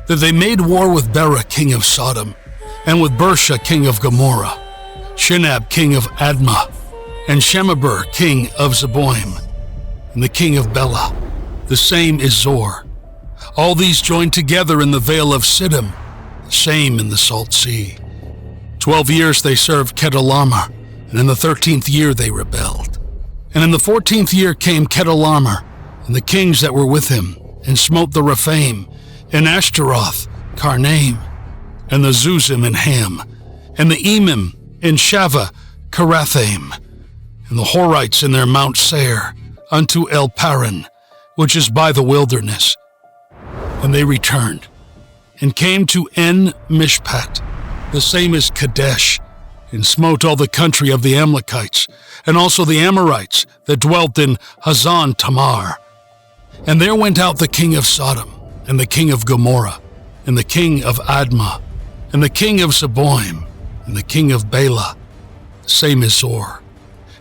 that they made war with Bera, king of Sodom, and with Bersha, king of Gomorrah, Shinab, king of Admah, and Shemeber, king of Zeboim, and the king of Bela, the same is Zor. All these joined together in the vale of Siddim, the same in the salt sea. 12 years they served Chedorlaomer, and in the 13th year they rebelled. And in the 14th year came Chedorlaomer, and the kings that were with him, and smote the Rephaim, and Ashtaroth, Karnaim, and the Zuzim and Ham, and the Emim, and Shaveh, Karathaim, and the Horites in their Mount Seir, unto El Paran, which is by the wilderness. And they returned, and came to En Mishpat, the same as Kadesh, and smote all the country of the Amalekites, and also the Amorites that dwelt in Hazan Tamar. And there went out the king of Sodom, and the king of Gomorrah, and the king of Admah, and the king of Zeboim, and the king of Bela, the same as Zor.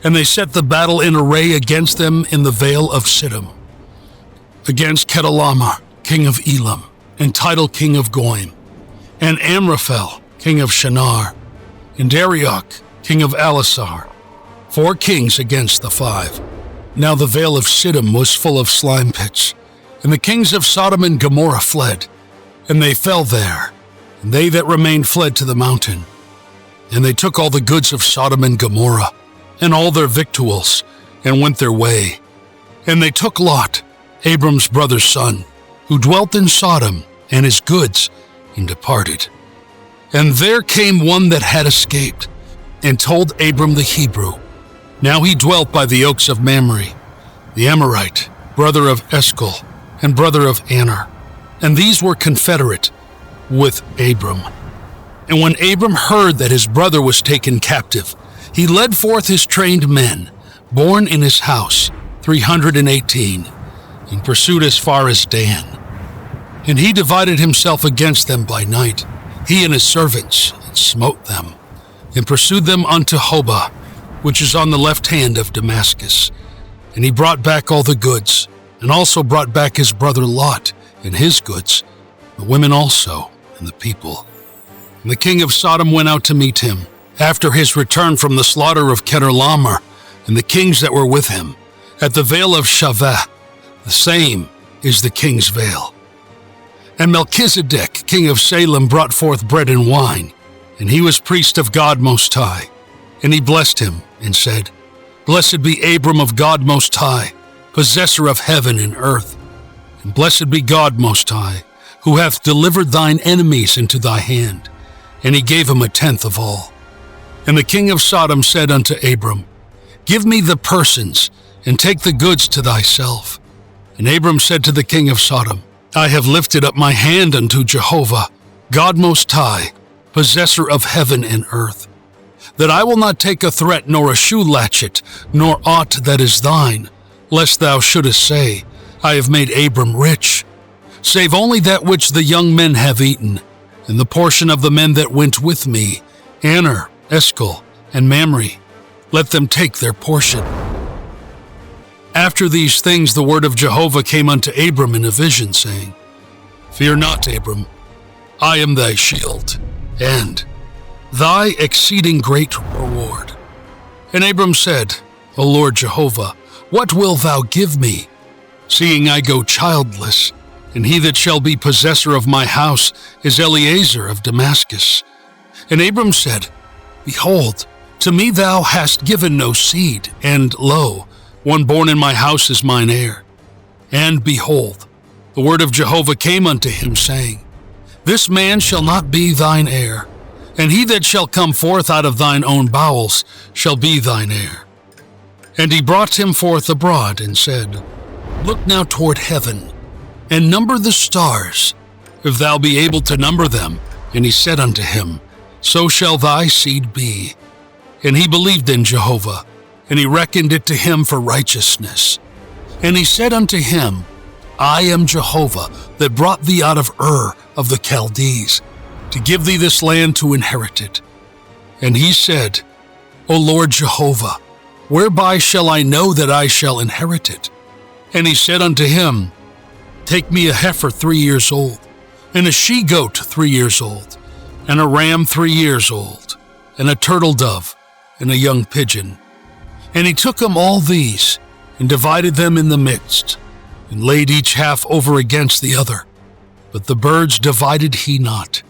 And they set the battle in array against them in the vale of Sodom, against Chedorlaomer, king of Elam, and Tidal, king of Goim, and Amraphel, king of Shinar, and Arioch, king of Elasar, 4 kings against the 5. Now the vale of Sodom was full of slime pits, and the kings of Sodom and Gomorrah fled, and they fell there, and they that remained fled to the mountain. And they took all the goods of Sodom and Gomorrah, and all their victuals, and went their way. And they took Lot, Abram's brother's son, who dwelt in Sodom, and his goods, and departed. And there came one that had escaped, and told Abram the Hebrew. Now he dwelt by the oaks of Mamre, the Amorite, brother of Eshcol, and brother of Aner, and these were confederate with Abram. And when Abram heard that his brother was taken captive, he led forth his trained men, born in his house, 318, and pursued as far as Dan. And he divided himself against them by night, he and his servants, and smote them, and pursued them unto Hobah, which is on the left hand of Damascus. And he brought back all the goods, and also brought back his brother Lot and his goods, the women also, and the people. And the king of Sodom went out to meet him, after his return from the slaughter of Chedorlaomer, and the kings that were with him, at the vale of Shaveh, the same is the king's vale. And Melchizedek, king of Salem, brought forth bread and wine, and he was priest of God Most High. And he blessed him, and said, Blessed be Abram of God Most High, possessor of heaven and earth. And blessed be God Most High, who hath delivered thine enemies into thy hand. And he gave him 1/10 of all. And the king of Sodom said unto Abram, Give me the persons, and take the goods to thyself. And Abram said to the king of Sodom, I have lifted up my hand unto Jehovah, God Most High, possessor of heaven and earth, that I will not take a threat, nor a shoe latchet, nor aught that is thine, lest thou shouldest say, I have made Abram rich, save only that which the young men have eaten, and the portion of the men that went with me, Aner, Eshcol, and Mamre, let them take their portion. After these things the word of Jehovah came unto Abram in a vision, saying, Fear not, Abram, I am thy shield, and thy exceeding great reward. And Abram said, O Lord Jehovah, what wilt thou give me, seeing I go childless, and he that shall be possessor of my house is Eliezer of Damascus? And Abram said, Behold, to me thou hast given no seed, and lo, one born in my house is mine heir. And behold, the word of Jehovah came unto him, saying, This man shall not be thine heir, and he that shall come forth out of thine own bowels shall be thine heir. And he brought him forth abroad, and said, Look now toward heaven, and number the stars, if thou be able to number them. And he said unto him, So shall thy seed be. And he believed in Jehovah, and he reckoned it to him for righteousness. And he said unto him, I am Jehovah, that brought thee out of Ur of the Chaldees, to give thee this land to inherit it. And he said, O Lord Jehovah, whereby shall I know that I shall inherit it? And he said unto him, Take me a heifer 3 years old, and a she-goat 3 years old, and a ram 3 years old, and a turtle dove, and a young pigeon. And he took them all these, and divided them in the midst, and laid each half over against the other. But the birds divided he not.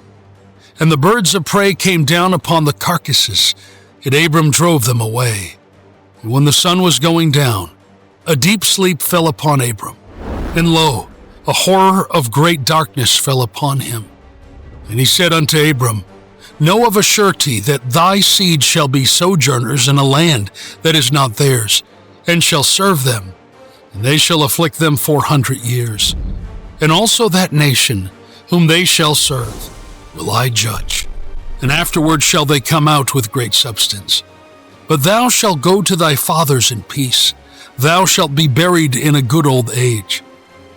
And the birds of prey came down upon the carcasses, and Abram drove them away. And when the sun was going down, a deep sleep fell upon Abram, and lo, a horror of great darkness fell upon him. And he said unto Abram, Know of a surety that thy seed shall be sojourners in a land that is not theirs, and shall serve them, and they shall afflict them 400 years. And also that nation whom they shall serve will I judge. and afterward shall they come out with great substance. But thou shalt go to thy fathers in peace. Thou shalt be buried in a good old age.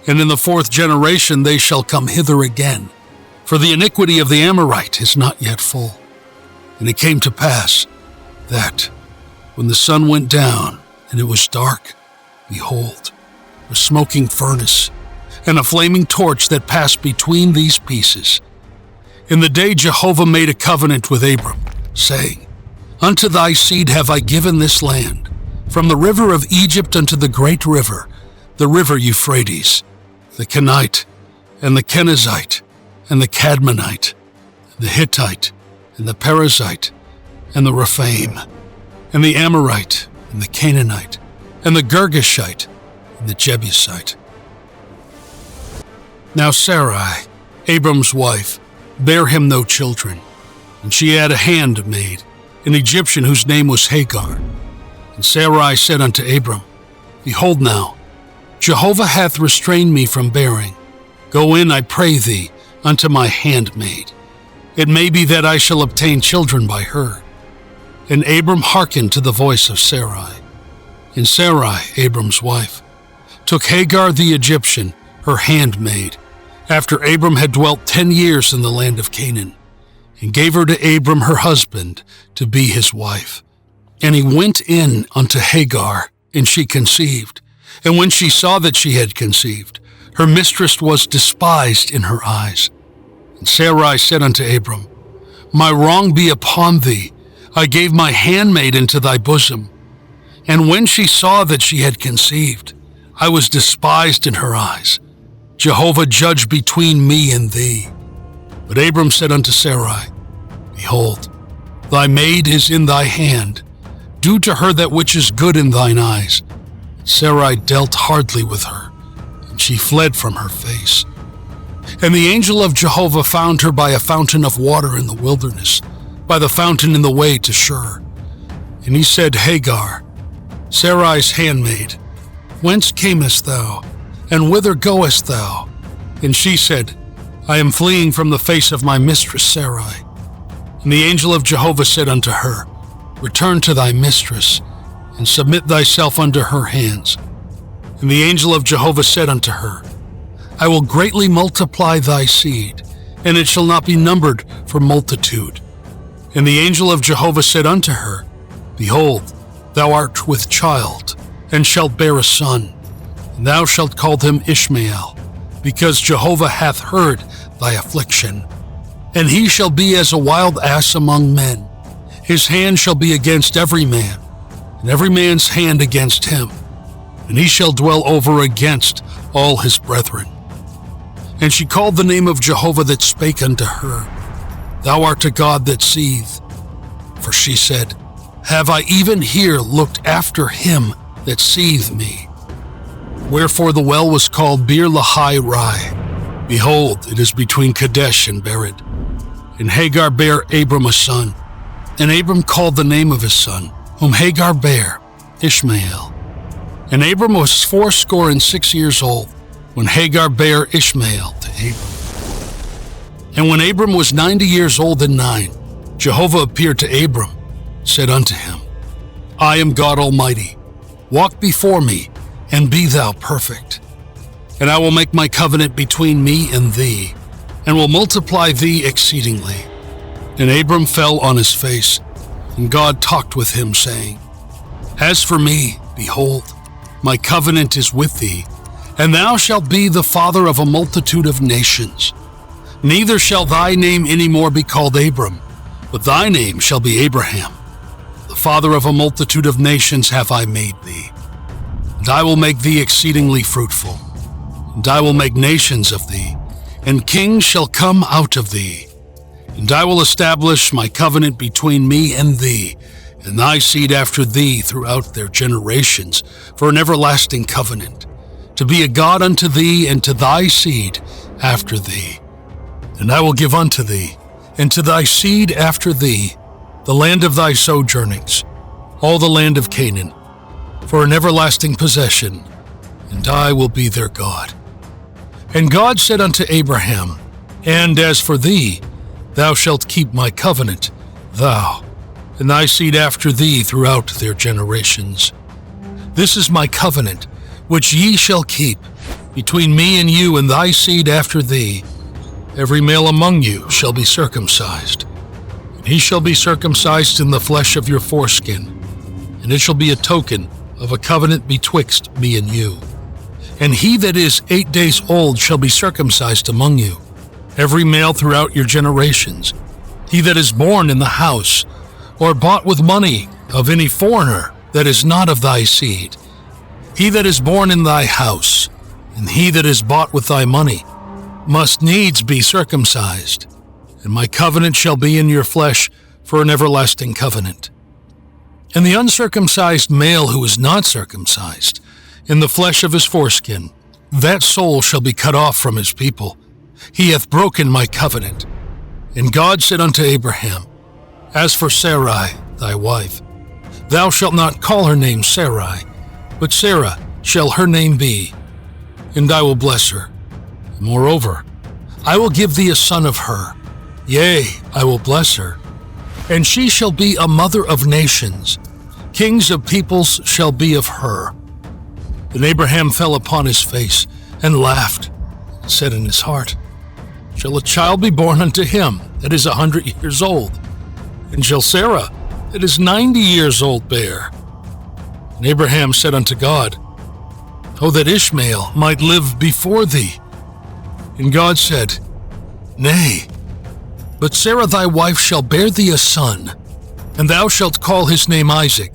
And in the 4th generation they shall come hither again, for the iniquity of the Amorite is not yet full. And it came to pass that, when the sun went down and it was dark, behold, a smoking furnace, and a flaming torch that passed between these pieces. In the day Jehovah made a covenant with Abram, saying, Unto thy seed have I given this land, from the river of Egypt unto the great river, the river Euphrates, the Kenite, and the Kenizzite, and the Cadmonite, and the Hittite, and the Perizzite, and the Rephaim, and the Amorite, and the Canaanite, and the Girgashite, and the Jebusite. Now Sarai, Abram's wife, bare him no children, and she had a handmaid, an Egyptian whose name was Hagar. And Sarai said unto Abram, Behold now, Jehovah hath restrained me from bearing. Go in, I pray thee, unto my handmaid. It may be that I shall obtain children by her. And Abram hearkened to the voice of Sarai. And Sarai, Abram's wife, took Hagar the Egyptian, her handmaid, after Abram had dwelt 10 years in the land of Canaan, and gave her to Abram her husband to be his wife. And he went in unto Hagar, and she conceived. And when she saw that she had conceived, her mistress was despised in her eyes. And Sarai said unto Abram, My wrong be upon thee. I gave my handmaid into thy bosom. And when she saw that she had conceived, I was despised in her eyes. Jehovah judge between me and thee. But Abram said unto Sarai, Behold, thy maid is in thy hand. Do to her that which is good in thine eyes. Sarai dealt hardly with her, and she fled from her face. And the angel of Jehovah found her by a fountain of water in the wilderness, by the fountain in the way to Shur. And he said, Hagar, Sarai's handmaid, whence camest thou, and whither goest thou? And she said, I am fleeing from the face of my mistress Sarai. And the angel of Jehovah said unto her, Return to thy mistress, and submit thyself unto her hands. And the angel of Jehovah said unto her, I will greatly multiply thy seed, and it shall not be numbered for multitude. And the angel of Jehovah said unto her, Behold, thou art with child, and shalt bear a son, and thou shalt call him Ishmael, because Jehovah hath heard thy affliction. And he shall be as a wild ass among men. His hand shall be against every man, and every man's hand against him, and he shall dwell over against all his brethren. And she called the name of Jehovah that spake unto her, Thou art a God that seeth. For she said, Have I even here looked after him that seeth me? Wherefore the well was called Beer Lahai Rai. Behold, it is between Kadesh and Bered. And Hagar bare Abram a son, and Abram called the name of his son, whom Hagar bare, Ishmael. And Abram was 86 years old, when Hagar bare Ishmael to Abram. And when Abram was 90 years old and 9, Jehovah appeared to Abram, said unto him, I am God Almighty. Walk before me, and be thou perfect. And I will make my covenant between me and thee, and will multiply thee exceedingly. And Abram fell on his face, and God talked with him, saying, As for me, behold, my covenant is with thee, and thou shalt be the father of a multitude of nations. Neither shall thy name any more be called Abram, but thy name shall be Abraham. The father of a multitude of nations have I made thee. And I will make thee exceedingly fruitful, and I will make nations of thee, and kings shall come out of thee. And I will establish my covenant between me and thee, and thy seed after thee throughout their generations, for an everlasting covenant, to be a God unto thee and to thy seed after thee. And I will give unto thee, and to thy seed after thee, the land of thy sojournings, all the land of Canaan, for an everlasting possession, and I will be their God. And God said unto Abraham, And as for thee, Thou shalt keep my covenant, thou, and thy seed after thee throughout their generations. This is my covenant, which ye shall keep, between me and you and thy seed after thee. Every male among you shall be circumcised, and he shall be circumcised in the flesh of your foreskin, and it shall be a token of a covenant betwixt me and you. And he that is 8 days old shall be circumcised among you, every male throughout your generations. He that is born in the house, or bought with money of any foreigner that is not of thy seed. He that is born in thy house, and he that is bought with thy money, must needs be circumcised. And my covenant shall be in your flesh for an everlasting covenant. And the uncircumcised male who is not circumcised, in the flesh of his foreskin, that soul shall be cut off from his people. He hath broken my covenant. And God said unto Abraham, As for Sarai, thy wife, thou shalt not call her name Sarai, but Sarah shall her name be, and I will bless her. Moreover, I will give thee a son of her. Yea, I will bless her. And she shall be a mother of nations. Kings of peoples shall be of her. Then Abraham fell upon his face and laughed, and said in his heart, Shall a child be born unto him that is 100 years old? And shall Sarah that is 90 years old bear? And Abraham said unto God, O that Ishmael might live before thee. And God said, Nay, but Sarah thy wife shall bear thee a son, and thou shalt call his name Isaac.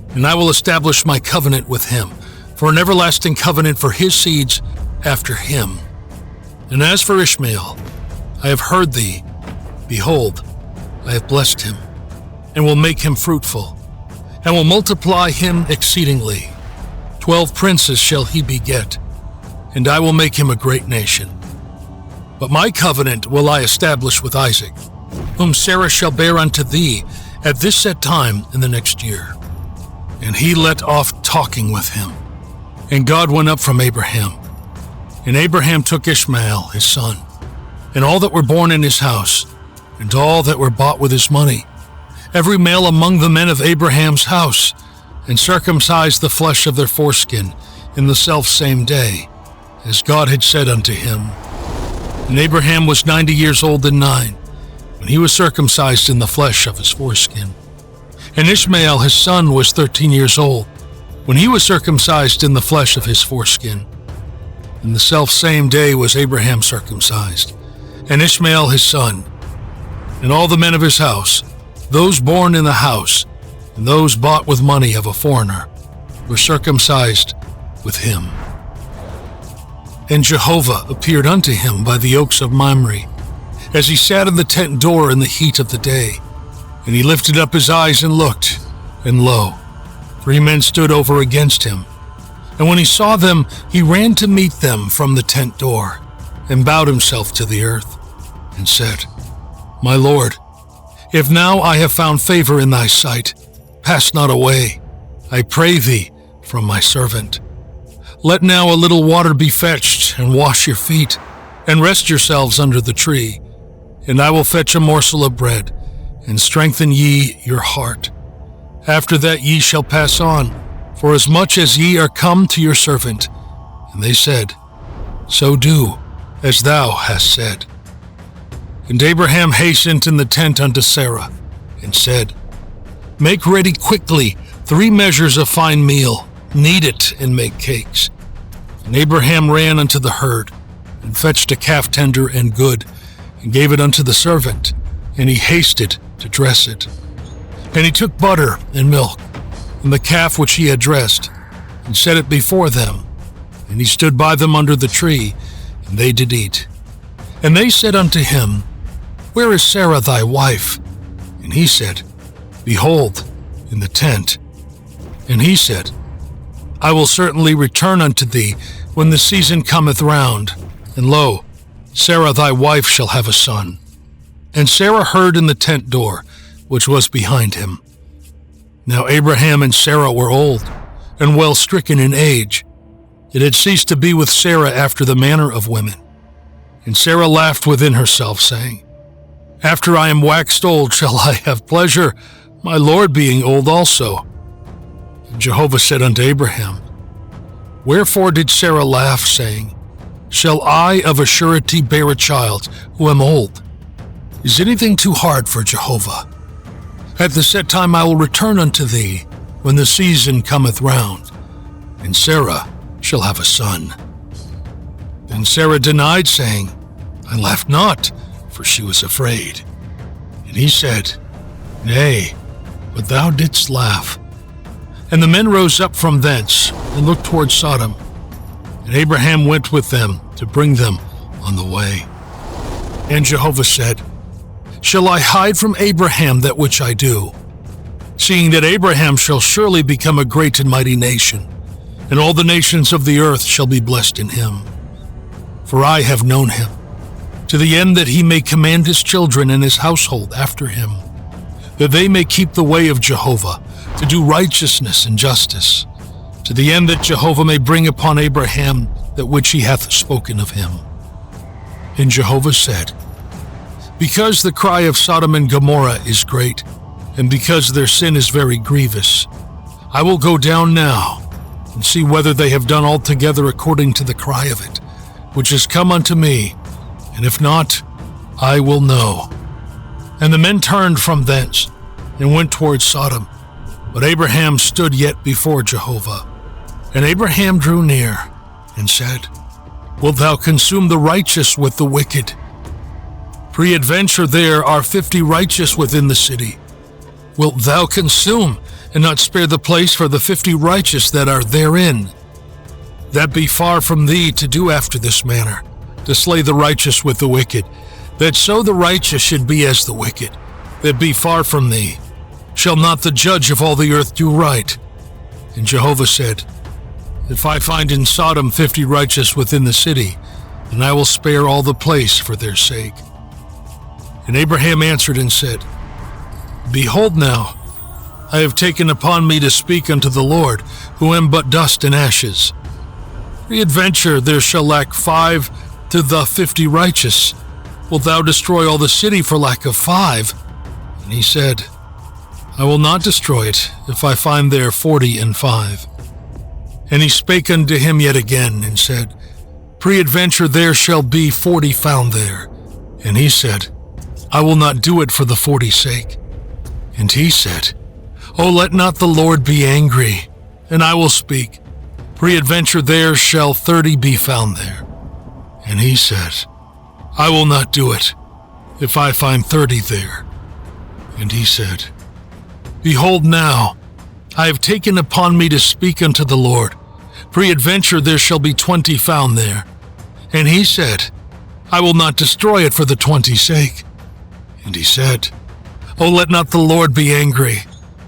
And I will establish my covenant with him, for an everlasting covenant for his seeds after him. And as for Ishmael, I have heard thee. Behold, I have blessed him, and will make him fruitful, and will multiply him exceedingly. 12 princes shall he beget, and I will make him a great nation. But my covenant will I establish with Isaac, whom Sarah shall bear unto thee at this set time in the next year. And he let off talking with him. And God went up from Abraham. And Abraham took Ishmael his son, and all that were born in his house, and all that were bought with his money, every male among the men of Abraham's house, and circumcised the flesh of their foreskin in the selfsame day, as God had said unto him. And Abraham was 90 years old and 9, when he was circumcised in the flesh of his foreskin. And Ishmael his son was 13 years old, when he was circumcised in the flesh of his foreskin. In the selfsame day was Abraham circumcised, and Ishmael his son, and all the men of his house, those born in the house, and those bought with money of a foreigner, were circumcised with him. And Jehovah appeared unto him by the oaks of Mamre, as he sat in the tent door in the heat of the day. And he lifted up his eyes and looked, and lo, 3 men stood over against him. And when he saw them, he ran to meet them from the tent door, and bowed himself to the earth, and said, My Lord, if now I have found favor in thy sight, pass not away, I pray thee, from my servant. Let now a little water be fetched, and wash your feet, and rest yourselves under the tree. And I will fetch a morsel of bread, and strengthen ye your heart. After that ye shall pass on, for as much as ye are come to your servant. And they said, So do, as thou hast said. And Abraham hastened in the tent unto Sarah, and said, Make ready quickly 3 measures of fine meal, knead it, and make cakes. And Abraham ran unto the herd, and fetched a calf tender and good, and gave it unto the servant, and he hasted to dress it. And he took butter and milk, and the calf which he had dressed, and set it before them. And he stood by them under the tree, and they did eat. And they said unto him, Where is Sarah thy wife? And he said, Behold, in the tent. And he said, I will certainly return unto thee when the season cometh round, and lo, Sarah thy wife shall have a son. And Sarah heard in the tent door, which was behind him. Now Abraham and Sarah were old, and well stricken in age. It had ceased to be with Sarah after the manner of women. And Sarah laughed within herself, saying, After I am waxed old, shall I have pleasure, my Lord being old also? And Jehovah said unto Abraham, Wherefore did Sarah laugh, saying, Shall I of a surety bear a child, who am old? Is anything too hard for Jehovah? At the set time I will return unto thee, when the season cometh round, and Sarah shall have a son. Then Sarah denied, saying, I laughed not, for she was afraid. And he said, Nay, but thou didst laugh. And the men rose up from thence, and looked toward Sodom. And Abraham went with them to bring them on the way. And Jehovah said, Shall I hide from Abraham that which I do? Seeing that Abraham shall surely become a great and mighty nation, and all the nations of the earth shall be blessed in him. For I have known him, to the end that he may command his children and his household after him, that they may keep the way of Jehovah, to do righteousness and justice, to the end that Jehovah may bring upon Abraham that which he hath spoken of him. And Jehovah said, Because the cry of Sodom and Gomorrah is great, and because their sin is very grievous, I will go down now, and see whether they have done altogether according to the cry of it, which is come unto me, and if not, I will know. And the men turned from thence, and went toward Sodom. But Abraham stood yet before Jehovah. And Abraham drew near, and said, Wilt thou consume the righteous with the wicked? Peradventure there are 50 righteous within the city. Wilt thou consume, and not spare the place for the 50 righteous that are therein? That be far from thee to do after this manner, to slay the righteous with the wicked, that so the righteous should be as the wicked. That be far from thee. Shall not the judge of all the earth do right? And Jehovah said, If I find in Sodom 50 righteous within the city, then I will spare all the place for their sake. And Abraham answered and said, Behold now, I have taken upon me to speak unto the Lord, who am but dust and ashes. Peradventure there shall lack 5 to the 50 righteous. Wilt thou destroy all the city for lack of 5? And he said, I will not destroy it, if I find there 40 and 5. And he spake unto him yet again, and said, Peradventure there shall be 40 found there. And he said, I will not do it for the 40's sake. And he said, O let not the Lord be angry, and I will speak. Peradventure there shall 30 be found there. And he said, I will not do it, if I find 30 there. And he said, Behold now, I have taken upon me to speak unto the Lord. Peradventure there shall be 20 found there. And he said, I will not destroy it for the 20's sake. And he said, O let not the Lord be angry,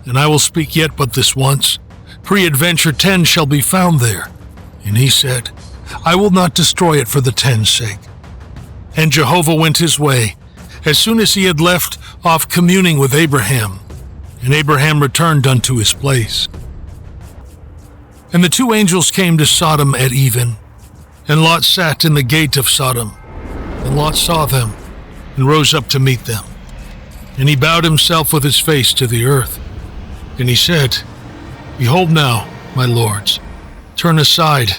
and I will speak yet but this once. Peradventure 10 shall be found there. And he said, I will not destroy it for the 10's sake. And Jehovah went his way, as soon as he had left off communing with Abraham. And Abraham returned unto his place. And the 2 angels came to Sodom at even, and Lot sat in the gate of Sodom. And Lot saw them, and rose up to meet them. And he bowed himself with his face to the earth. And he said, Behold now, my lords, turn aside,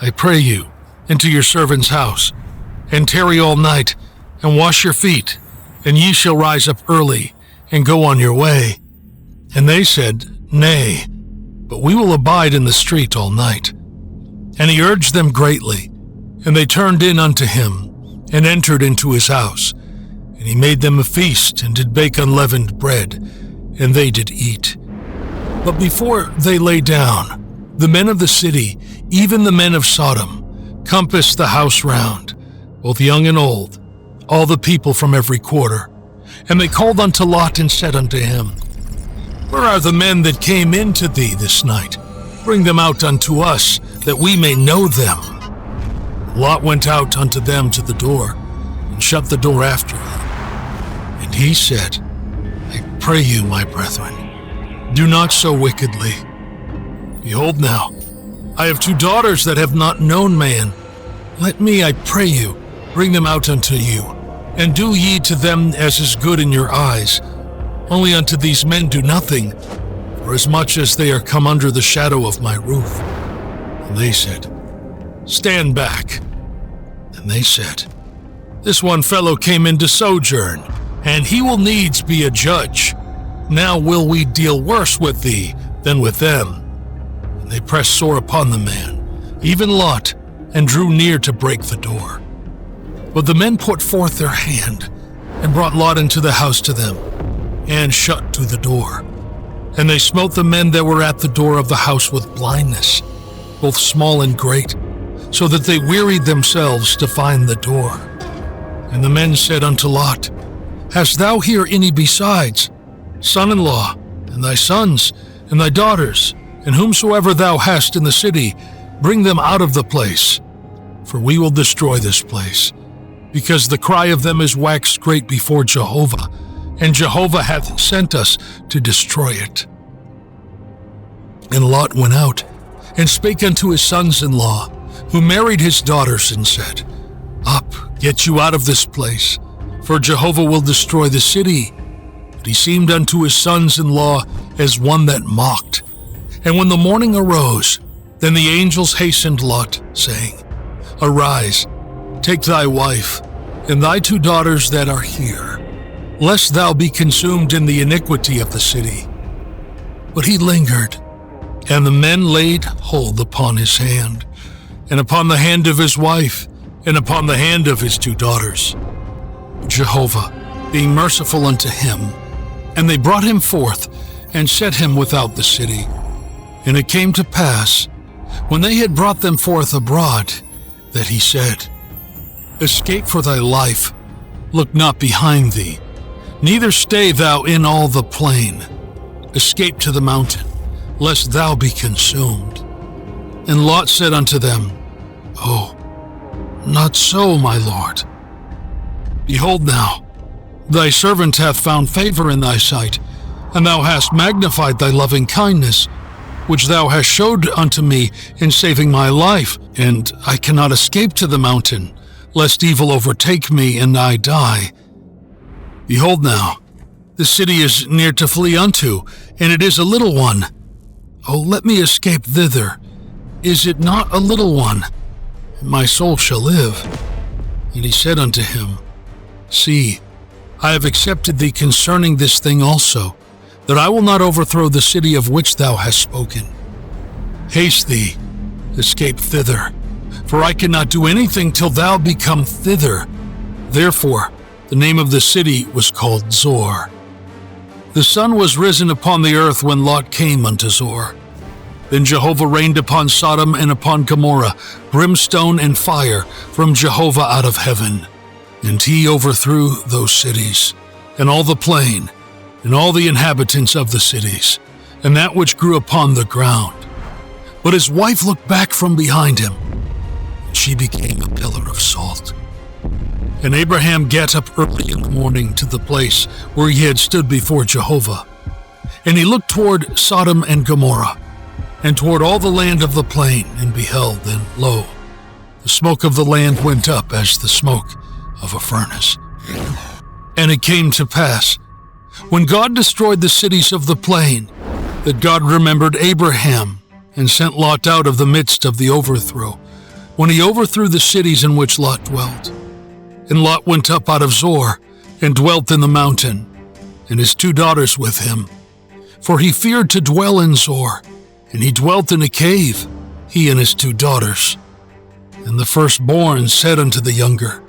I pray you, into your servant's house, and tarry all night, and wash your feet, and ye shall rise up early, and go on your way. And they said, Nay, but we will abide in the street all night. And he urged them greatly, and they turned in unto him, and entered into his house. And he made them a feast, and did bake unleavened bread, and they did eat. But before they lay down, the men of the city, even the men of Sodom, compassed the house round, both young and old, all the people from every quarter. And they called unto Lot, and said unto him, Where are the men that came in to thee this night? Bring them out unto us, that we may know them. Lot went out unto them to the door, and shut the door after him. And he said, I pray you, my brethren, do not so wickedly. Behold now, I have 2 daughters that have not known man. Let me, I pray you, bring them out unto you, and do ye to them as is good in your eyes. Only unto these men do nothing, forasmuch as they are come under the shadow of my roof. And they said, Stand back. And they said, This one fellow came in to sojourn, and he will needs be a judge. Now will we deal worse with thee than with them. And they pressed sore upon the man, even Lot, and drew near to break the door. But the men put forth their hand, and brought Lot into the house to them, and shut to the door. And they smote the men that were at the door of the house with blindness, both small and great, so that they wearied themselves to find the door. And the men said unto Lot, Hast thou here any besides, son-in-law, and thy sons, and thy daughters, and whomsoever thou hast in the city, bring them out of the place, for we will destroy this place, because the cry of them is waxed great before Jehovah, and Jehovah hath sent us to destroy it. And Lot went out, and spake unto his sons-in-law, who married his daughters, and said, Up, get you out of this place, for Jehovah will destroy the city. But he seemed unto his sons-in-law as one that mocked. And when the morning arose, then the angels hastened Lot, saying, Arise, take thy wife, and thy 2 daughters that are here, lest thou be consumed in the iniquity of the city. But he lingered, and the men laid hold upon his hand, and upon the hand of his wife, and upon the hand of his 2 daughters. Jehovah, being merciful unto him, and they brought him forth, and set him without the city. And it came to pass, when they had brought them forth abroad, that he said, Escape for thy life, look not behind thee, neither stay thou in all the plain. Escape to the mountain, lest thou be consumed. And Lot said unto them, Oh, not so, my lord. Behold now, thy servant hath found favor in thy sight, and thou hast magnified thy loving kindness, which thou hast showed unto me in saving my life, and I cannot escape to the mountain, lest evil overtake me and I die. Behold now, the city is near to flee unto, and it is a little one. Oh, let me escape thither. Is it not a little one? And my soul shall live. And he said unto him, See, I have accepted thee concerning this thing also, that I will not overthrow the city of which thou hast spoken. Haste thee, escape thither, for I cannot do anything till thou be come thither. Therefore, the name of the city was called Zoar. The sun was risen upon the earth when Lot came unto Zoar. Then Jehovah rained upon Sodom and upon Gomorrah brimstone and fire from Jehovah out of heaven. And he overthrew those cities, and all the plain, and all the inhabitants of the cities, and that which grew upon the ground. But his wife looked back from behind him, and she became a pillar of salt. And Abraham gat up early in the morning to the place where he had stood before Jehovah. And he looked toward Sodom and Gomorrah, and toward all the land of the plain, and beheld, and lo, the smoke of the land went up as the smoke of a furnace. And it came to pass, when God destroyed the cities of the plain, that God remembered Abraham, and sent Lot out of the midst of the overthrow, when he overthrew the cities in which Lot dwelt. And Lot went up out of Zoar, and dwelt in the mountain, and his 2 daughters with him. For he feared to dwell in Zoar, and he dwelt in a cave, he and his 2 daughters. And the firstborn said unto the younger,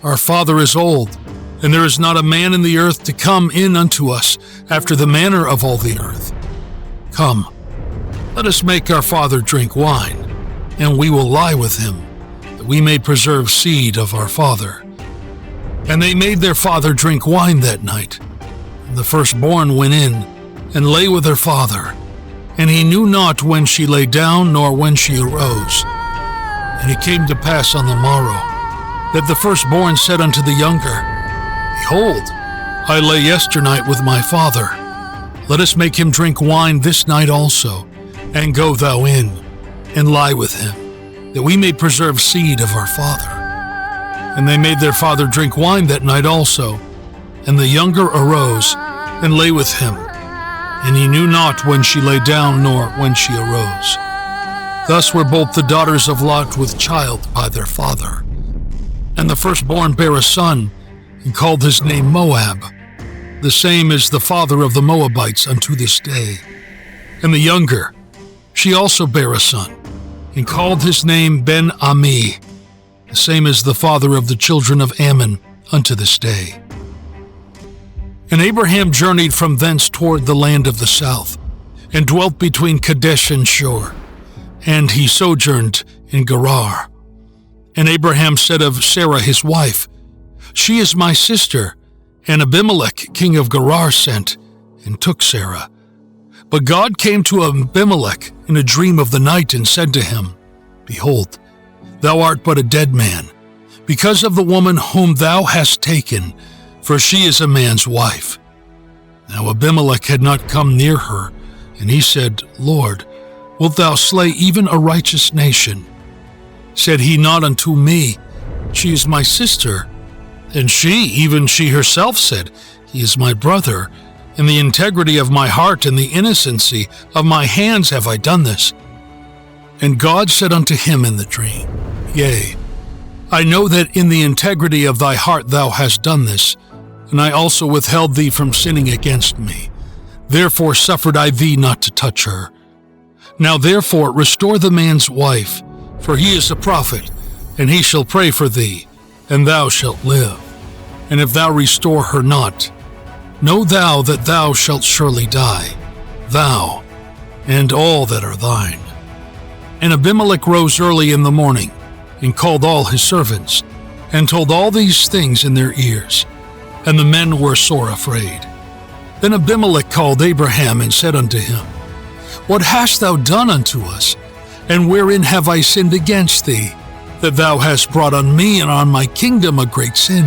Our father is old, and there is not a man in the earth to come in unto us after the manner of all the earth. Come, let us make our father drink wine, and we will lie with him, that we may preserve seed of our father. And they made their father drink wine that night. And the firstborn went in, and lay with her father. And he knew not when she lay down, nor when she arose. And it came to pass on the morrow, that the firstborn said unto the younger, Behold, I lay yesternight with my father. Let us make him drink wine this night also, and go thou in, and lie with him, that we may preserve seed of our father. And they made their father drink wine that night also. And the younger arose and lay with him. And he knew not when she lay down nor when she arose. Thus were both the daughters of Lot with child by their father. And the firstborn bare a son, and called his name Moab. The same is the father of the Moabites unto this day. And the younger, she also bare a son, and called his name Ben-Ami. The same is the father of the children of Ammon unto this day. And Abraham journeyed from thence toward the land of the south, and dwelt between Kadesh and Shur. And he sojourned in Gerar. And Abraham said of Sarah his wife, She is my sister. And Abimelech king of Gerar sent, and took Sarah. But God came to Abimelech in a dream of the night, and said to him, Behold, thou art but a dead man, because of the woman whom thou hast taken, for she is a man's wife. Now Abimelech had not come near her, and he said, Lord, wilt thou slay even a righteous nation? Said he not unto me, She is my sister. And she, even she herself, said, He is my brother. In the integrity of my heart and the innocency of my hands have I done this. And God said unto him in the dream, Yea, I know that in the integrity of thy heart thou hast done this, and I also withheld thee from sinning against me. Therefore suffered I thee not to touch her. Now therefore restore the man's wife, for he is a prophet, and he shall pray for thee, and thou shalt live. And if thou restore her not, know thou that thou shalt surely die, thou and all that are thine. And Abimelech rose early in the morning, and called all his servants, and told all these things in their ears. And the men were sore afraid. Then Abimelech called Abraham, and said unto him, What hast thou done unto us? And wherein have I sinned against thee, that thou hast brought on me and on my kingdom a great sin?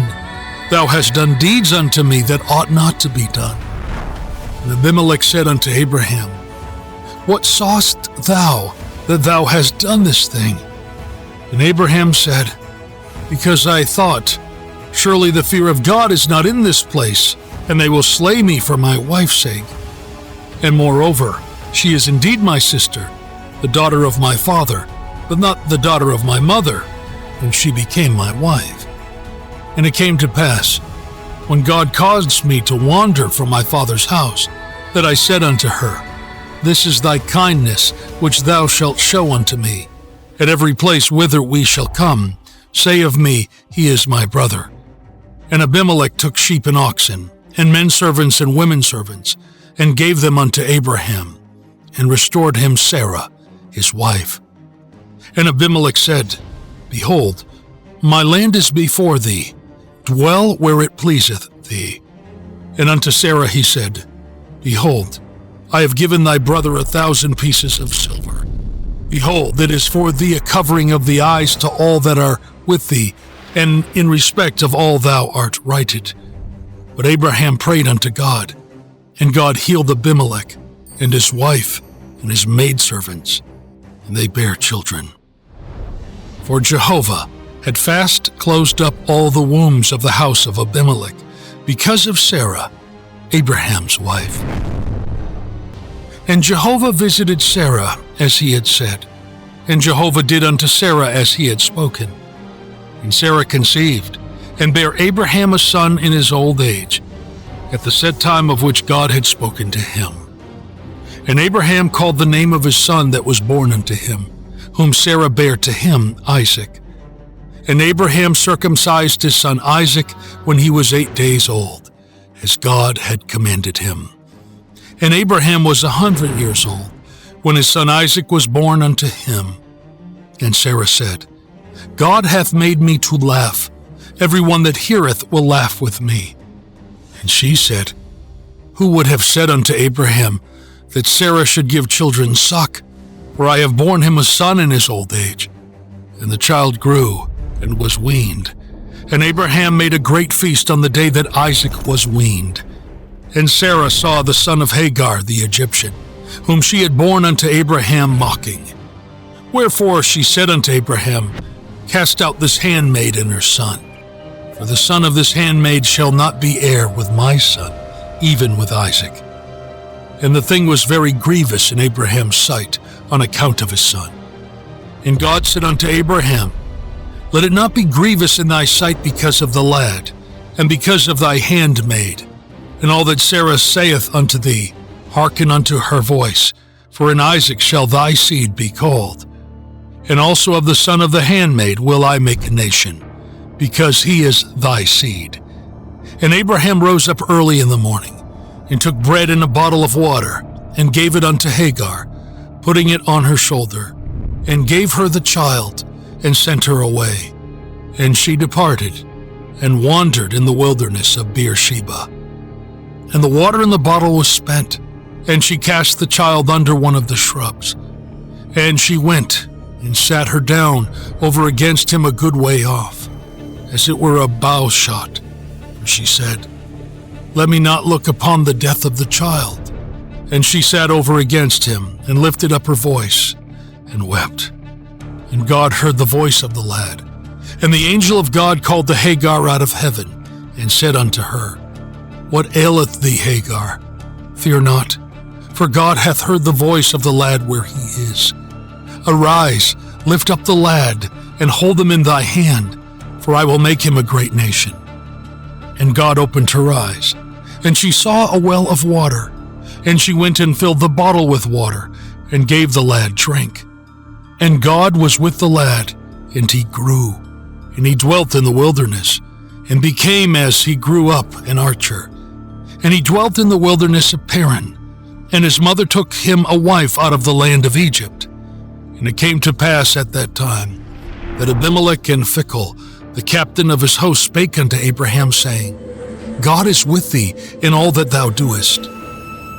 Thou hast done deeds unto me that ought not to be done. And Abimelech said unto Abraham, What sawest thou that thou hast done this thing? And Abraham said, Because I thought, Surely the fear of God is not in this place, and they will slay me for my wife's sake. And moreover, she is indeed my sister, the daughter of my father, but not the daughter of my mother, and she became my wife. And it came to pass, when God caused me to wander from my father's house, that I said unto her, This is thy kindness which thou shalt show unto me. At every place whither we shall come, say of me, He is my brother. And Abimelech took sheep and oxen, and men servants and women servants, and gave them unto Abraham, and restored him Sarah, his wife. And Abimelech said, Behold, my land is before thee, dwell where it pleaseth thee. And unto Sarah he said, Behold, I have given thy brother 1,000 pieces of silver. Behold, it is for thee a covering of the eyes to all that are with thee, and in respect of all thou art righted. But Abraham prayed unto God, and God healed Abimelech, and his wife, and his maidservants, and they bare children. For Jehovah had fast closed up all the wombs of the house of Abimelech, because of Sarah, Abraham's wife. And Jehovah visited Sarah as he had said, and Jehovah did unto Sarah as he had spoken. And Sarah conceived, and bare Abraham a son in his old age, at the set time of which God had spoken to him. And Abraham called the name of his son that was born unto him, whom Sarah bare to him, Isaac. And Abraham circumcised his son Isaac when he was 8 days old, as God had commanded him. And Abraham was 100 years old, when his son Isaac was born unto him. And Sarah said, God hath made me to laugh. Every one that heareth will laugh with me. And she said, Who would have said unto Abraham that Sarah should give children suck? For I have borne him a son in his old age. And the child grew, and was weaned. And Abraham made a great feast on the day that Isaac was weaned. And Sarah saw the son of Hagar the Egyptian, whom she had borne unto Abraham mocking. Wherefore she said unto Abraham, Cast out this handmaid and her son. For the son of this handmaid shall not be heir with my son, even with Isaac. And the thing was very grievous in Abraham's sight on account of his son. And God said unto Abraham, Let it not be grievous in thy sight because of the lad, and because of thy handmaid. And all that Sarah saith unto thee, hearken unto her voice, for in Isaac shall thy seed be called. And also of the son of the handmaid will I make a nation, because he is thy seed. And Abraham rose up early in the morning, and took bread and a bottle of water, and gave it unto Hagar, putting it on her shoulder, and gave her the child, and sent her away. And she departed, and wandered in the wilderness of Beersheba. And the water in the bottle was spent, and she cast the child under one of the shrubs. And she went, and sat her down over against him a good way off, as it were a bow shot. For she said, Let me not look upon the death of the child. And she sat over against him, and lifted up her voice, and wept. And God heard the voice of the lad. And the angel of God called to Hagar out of heaven, and said unto her, What aileth thee, Hagar? Fear not, for God hath heard the voice of the lad where he is. Arise, lift up the lad, and hold him in thy hand, for I will make him a great nation. And God opened her eyes, and she saw a well of water, and she went and filled the bottle with water, and gave the lad drink. And God was with the lad, and he grew, and he dwelt in the wilderness, and became as he grew up an archer. And he dwelt in the wilderness of Paran, and his mother took him a wife out of the land of Egypt. And it came to pass at that time that Abimelech and Phicol, the captain of his host, spake unto Abraham, saying, God is with thee in all that thou doest.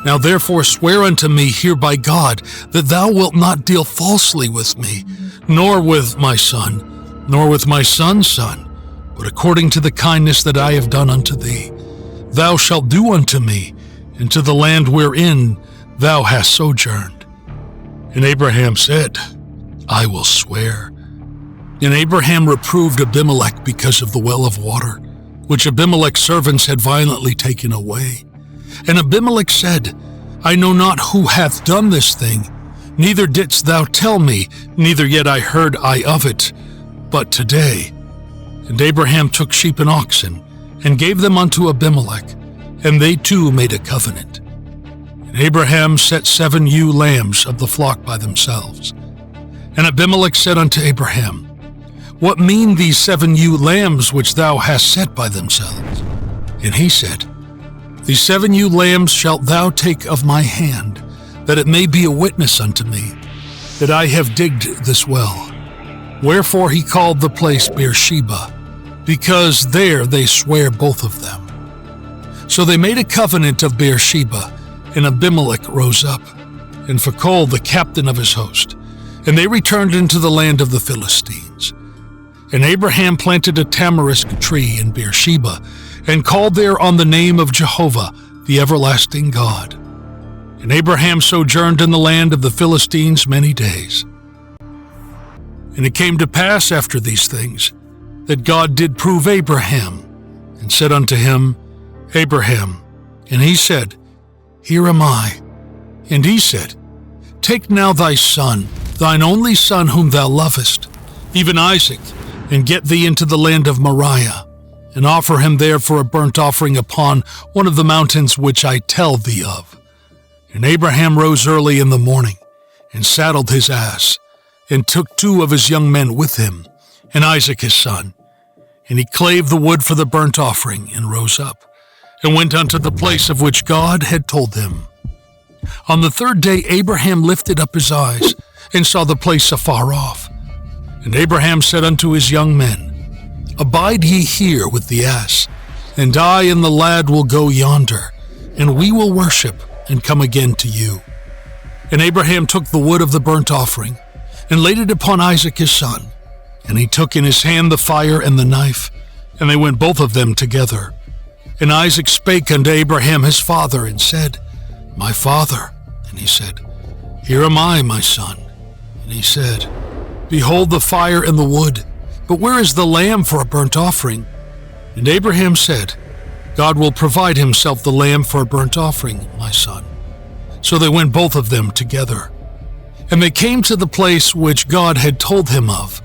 Now therefore swear unto me here by God, that thou wilt not deal falsely with me, nor with my son, nor with my son's son, but according to the kindness that I have done unto thee, thou shalt do unto me, and to the land wherein thou hast sojourned. And Abraham said, I will swear. And Abraham reproved Abimelech because of the well of water, which Abimelech's servants had violently taken away. And Abimelech said, I know not who hath done this thing, neither didst thou tell me, neither yet I heard I of it, but today. And Abraham took sheep and oxen, and gave them unto Abimelech, and they two made a covenant. And Abraham set 7 ewe lambs of the flock by themselves. And Abimelech said unto Abraham, What mean these 7 ewe lambs which thou hast set by themselves? And he said, These 7 ewe lambs shalt thou take of my hand, that it may be a witness unto me, that I have digged this well. Wherefore he called the place Beersheba, because there they sware both of them. So they made a covenant of Beersheba, and Abimelech rose up, and Phicol the captain of his host, and they returned into the land of the Philistines. And Abraham planted a tamarisk tree in Beersheba, and called there on the name of Jehovah, the everlasting God. And Abraham sojourned in the land of the Philistines many days. And it came to pass after these things, that God did prove Abraham, and said unto him, Abraham. And he said, Here am I. And he said, Take now thy son, thine only son whom thou lovest, even Isaac, and get thee into the land of Moriah, and offer him there for a burnt offering upon one of the mountains which I tell thee of. And Abraham rose early in the morning, and saddled his ass, and took 2 of his young men with him, and Isaac his son. And he clave the wood for the burnt offering, and rose up, and went unto the place of which God had told him. On the 3rd day Abraham lifted up his eyes, and saw the place afar off. And Abraham said unto his young men, Abide ye here with the ass, and I and the lad will go yonder, and we will worship, and come again to you. And Abraham took the wood of the burnt offering, and laid it upon Isaac his son. And he took in his hand the fire and the knife, and they went both of them together. And Isaac spake unto Abraham his father, and said, My father. And he said, Here am I, my son. And he said, Behold the fire and the wood, but where is the lamb for a burnt offering? And Abraham said, God will provide himself the lamb for a burnt offering, my son. So they went both of them together. And they came to the place which God had told him of.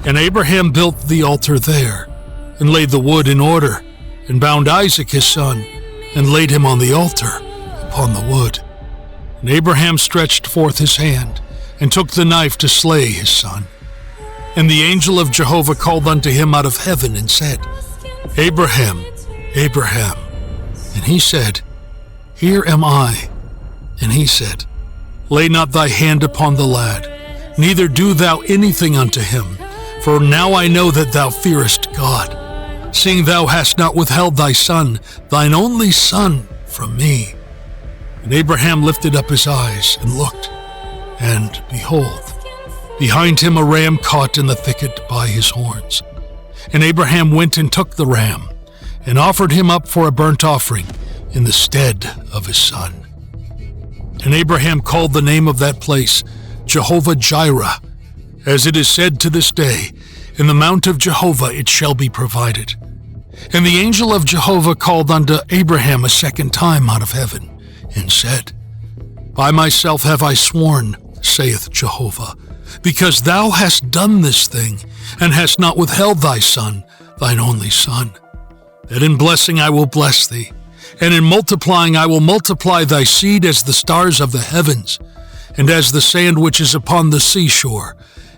And Abraham built the altar there, and laid the wood in order, and bound Isaac his son, and laid him on the altar upon the wood. And Abraham stretched forth his hand, and took the knife to slay his son. And the angel of Jehovah called unto him out of heaven, and said, Abraham, Abraham. And he said, Here am I. And he said, Lay not thy hand upon the lad, neither do thou anything unto him, for now I know that thou fearest God, seeing thou hast not withheld thy son, thine only son, from me. And Abraham lifted up his eyes and looked, and behold, behind him a ram caught in the thicket by his horns. And Abraham went and took the ram, and offered him up for a burnt offering in the stead of his son. And Abraham called the name of that place Jehovah-Jireh, as it is said to this day, In the mount of Jehovah it shall be provided. And the angel of Jehovah called unto Abraham a second time out of heaven, and said, By myself have I sworn, saith Jehovah, because thou hast done this thing, and hast not withheld thy son, thine only son, that in blessing I will bless thee, and in multiplying I will multiply thy seed as the stars of the heavens, and as the sand which is upon the seashore,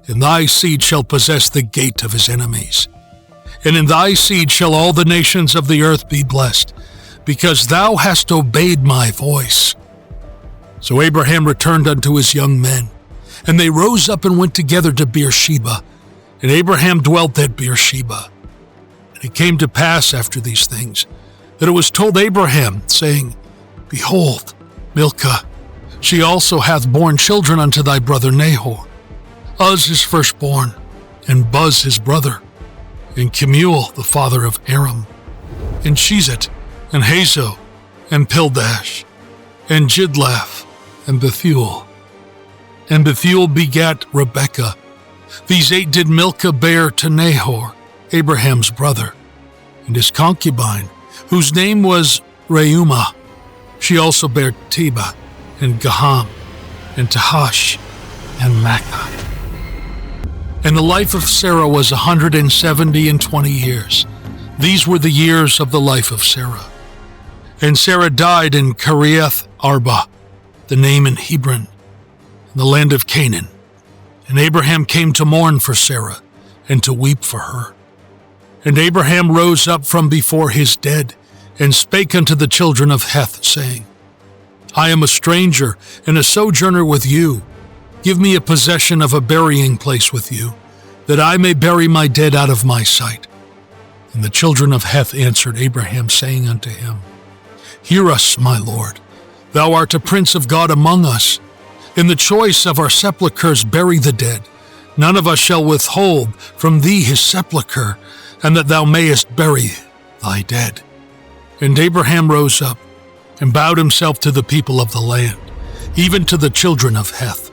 and thy seed shall possess the gate of his enemies. And in thy seed shall all the nations of the earth be blessed, because thou hast obeyed my voice. So Abraham returned unto his young men, and they rose up and went together to Beersheba, and Abraham dwelt at Beersheba. And it came to pass after these things, that it was told Abraham, saying, Behold, Milcah, she also hath borne children unto thy brother Nahor, Uz his firstborn, and Buz his brother, and Kemuel the father of Aram, and Shezet, and Hazo, and Pildash, and Jidlaph, and Bethuel. And Bethuel begat Rebekah. These 8 did Milcah bear to Nahor, Abraham's brother, and his concubine, whose name was Reumah. She also bare Teba, and Gaham, and Tahash, and Makkah. And the life of Sarah was 170 years. These were the years of the life of Sarah. And Sarah died in Kiriath Arba, the name in Hebron, in the land of Canaan. And Abraham came to mourn for Sarah, and to weep for her. And Abraham rose up from before his dead, and spake unto the children of Heth, saying, I am a stranger and a sojourner with you. Give me a possession of a burying place with you, that I may bury my dead out of my sight. And the children of Heth answered Abraham, saying unto him, Hear us, my lord. Thou art a prince of God among us. In the choice of our sepulchres bury the dead. None of us shall withhold from thee his sepulchre, and that thou mayest bury thy dead. And Abraham rose up, and bowed himself to the people of the land, even to the children of Heth.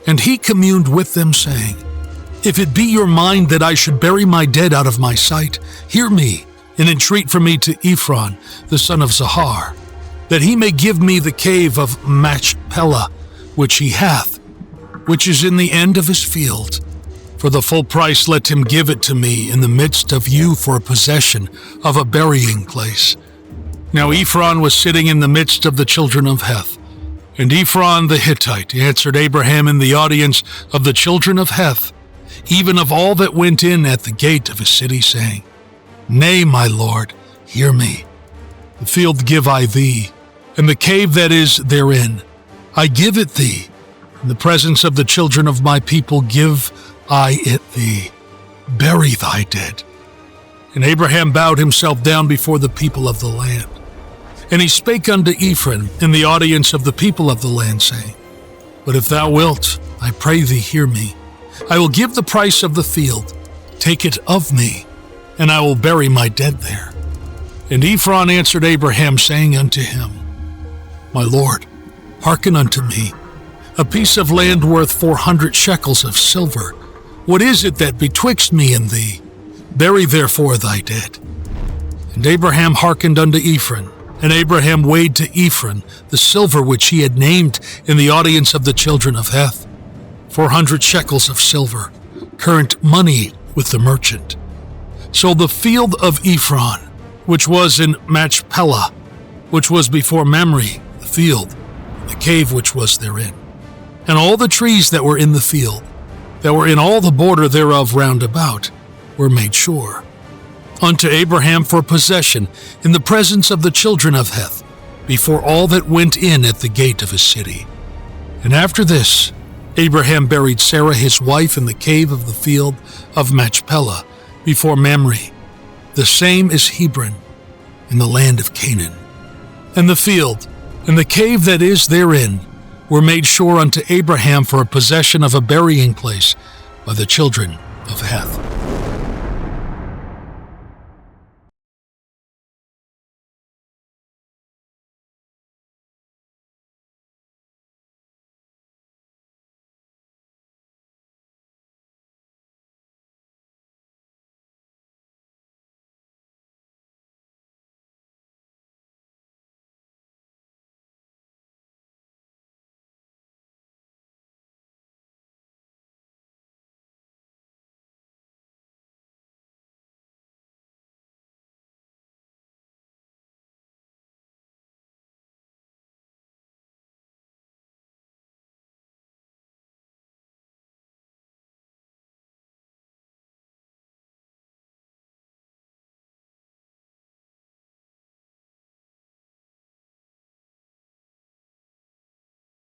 And he communed with them, saying, If it be your mind that I should bury my dead out of my sight, hear me, and entreat for me to Ephron, the son of Zohar, that he may give me the cave of Machpelah, which he hath, which is in the end of his field. For the full price let him give it to me in the midst of you for a possession of a burying place. Now Ephron was sitting in the midst of the children of Heth. And Ephron the Hittite answered Abraham in the audience of the children of Heth, even of all that went in at the gate of his city, saying, Nay, my lord, hear me. The field give I thee, and the cave that is therein, I give it thee. In the presence of the children of my people give I it thee. Bury thy dead. And Abraham bowed himself down before the people of the land. And he spake unto Ephron in the audience of the people of the land, saying, But if thou wilt, I pray thee hear me. I will give the price of the field. Take it of me, and I will bury my dead there. And Ephron answered Abraham, saying unto him, My lord, hearken unto me. A piece of land worth 400 shekels of silver. What is it that betwixt me and thee? Bury therefore thy dead. And Abraham hearkened unto Ephron, and Abraham weighed to Ephron the silver which he had named in the audience of the children of Heth, 400 shekels of silver, current money with the merchant. So the field of Ephron, which was in Machpelah, which was before Mamre, the field, the cave which was therein, and all the trees that were in the field, that were in all the border thereof round about, were made sure, unto Abraham for possession in the presence of the children of Heth, before all that went in at the gate of his city. And after this, Abraham buried Sarah his wife in the cave of the field of Machpelah, before Mamre. The same is Hebron, in the land of Canaan. And the field, and the cave that is therein, were made sure unto Abraham for a possession of a burying place by the children of Heth.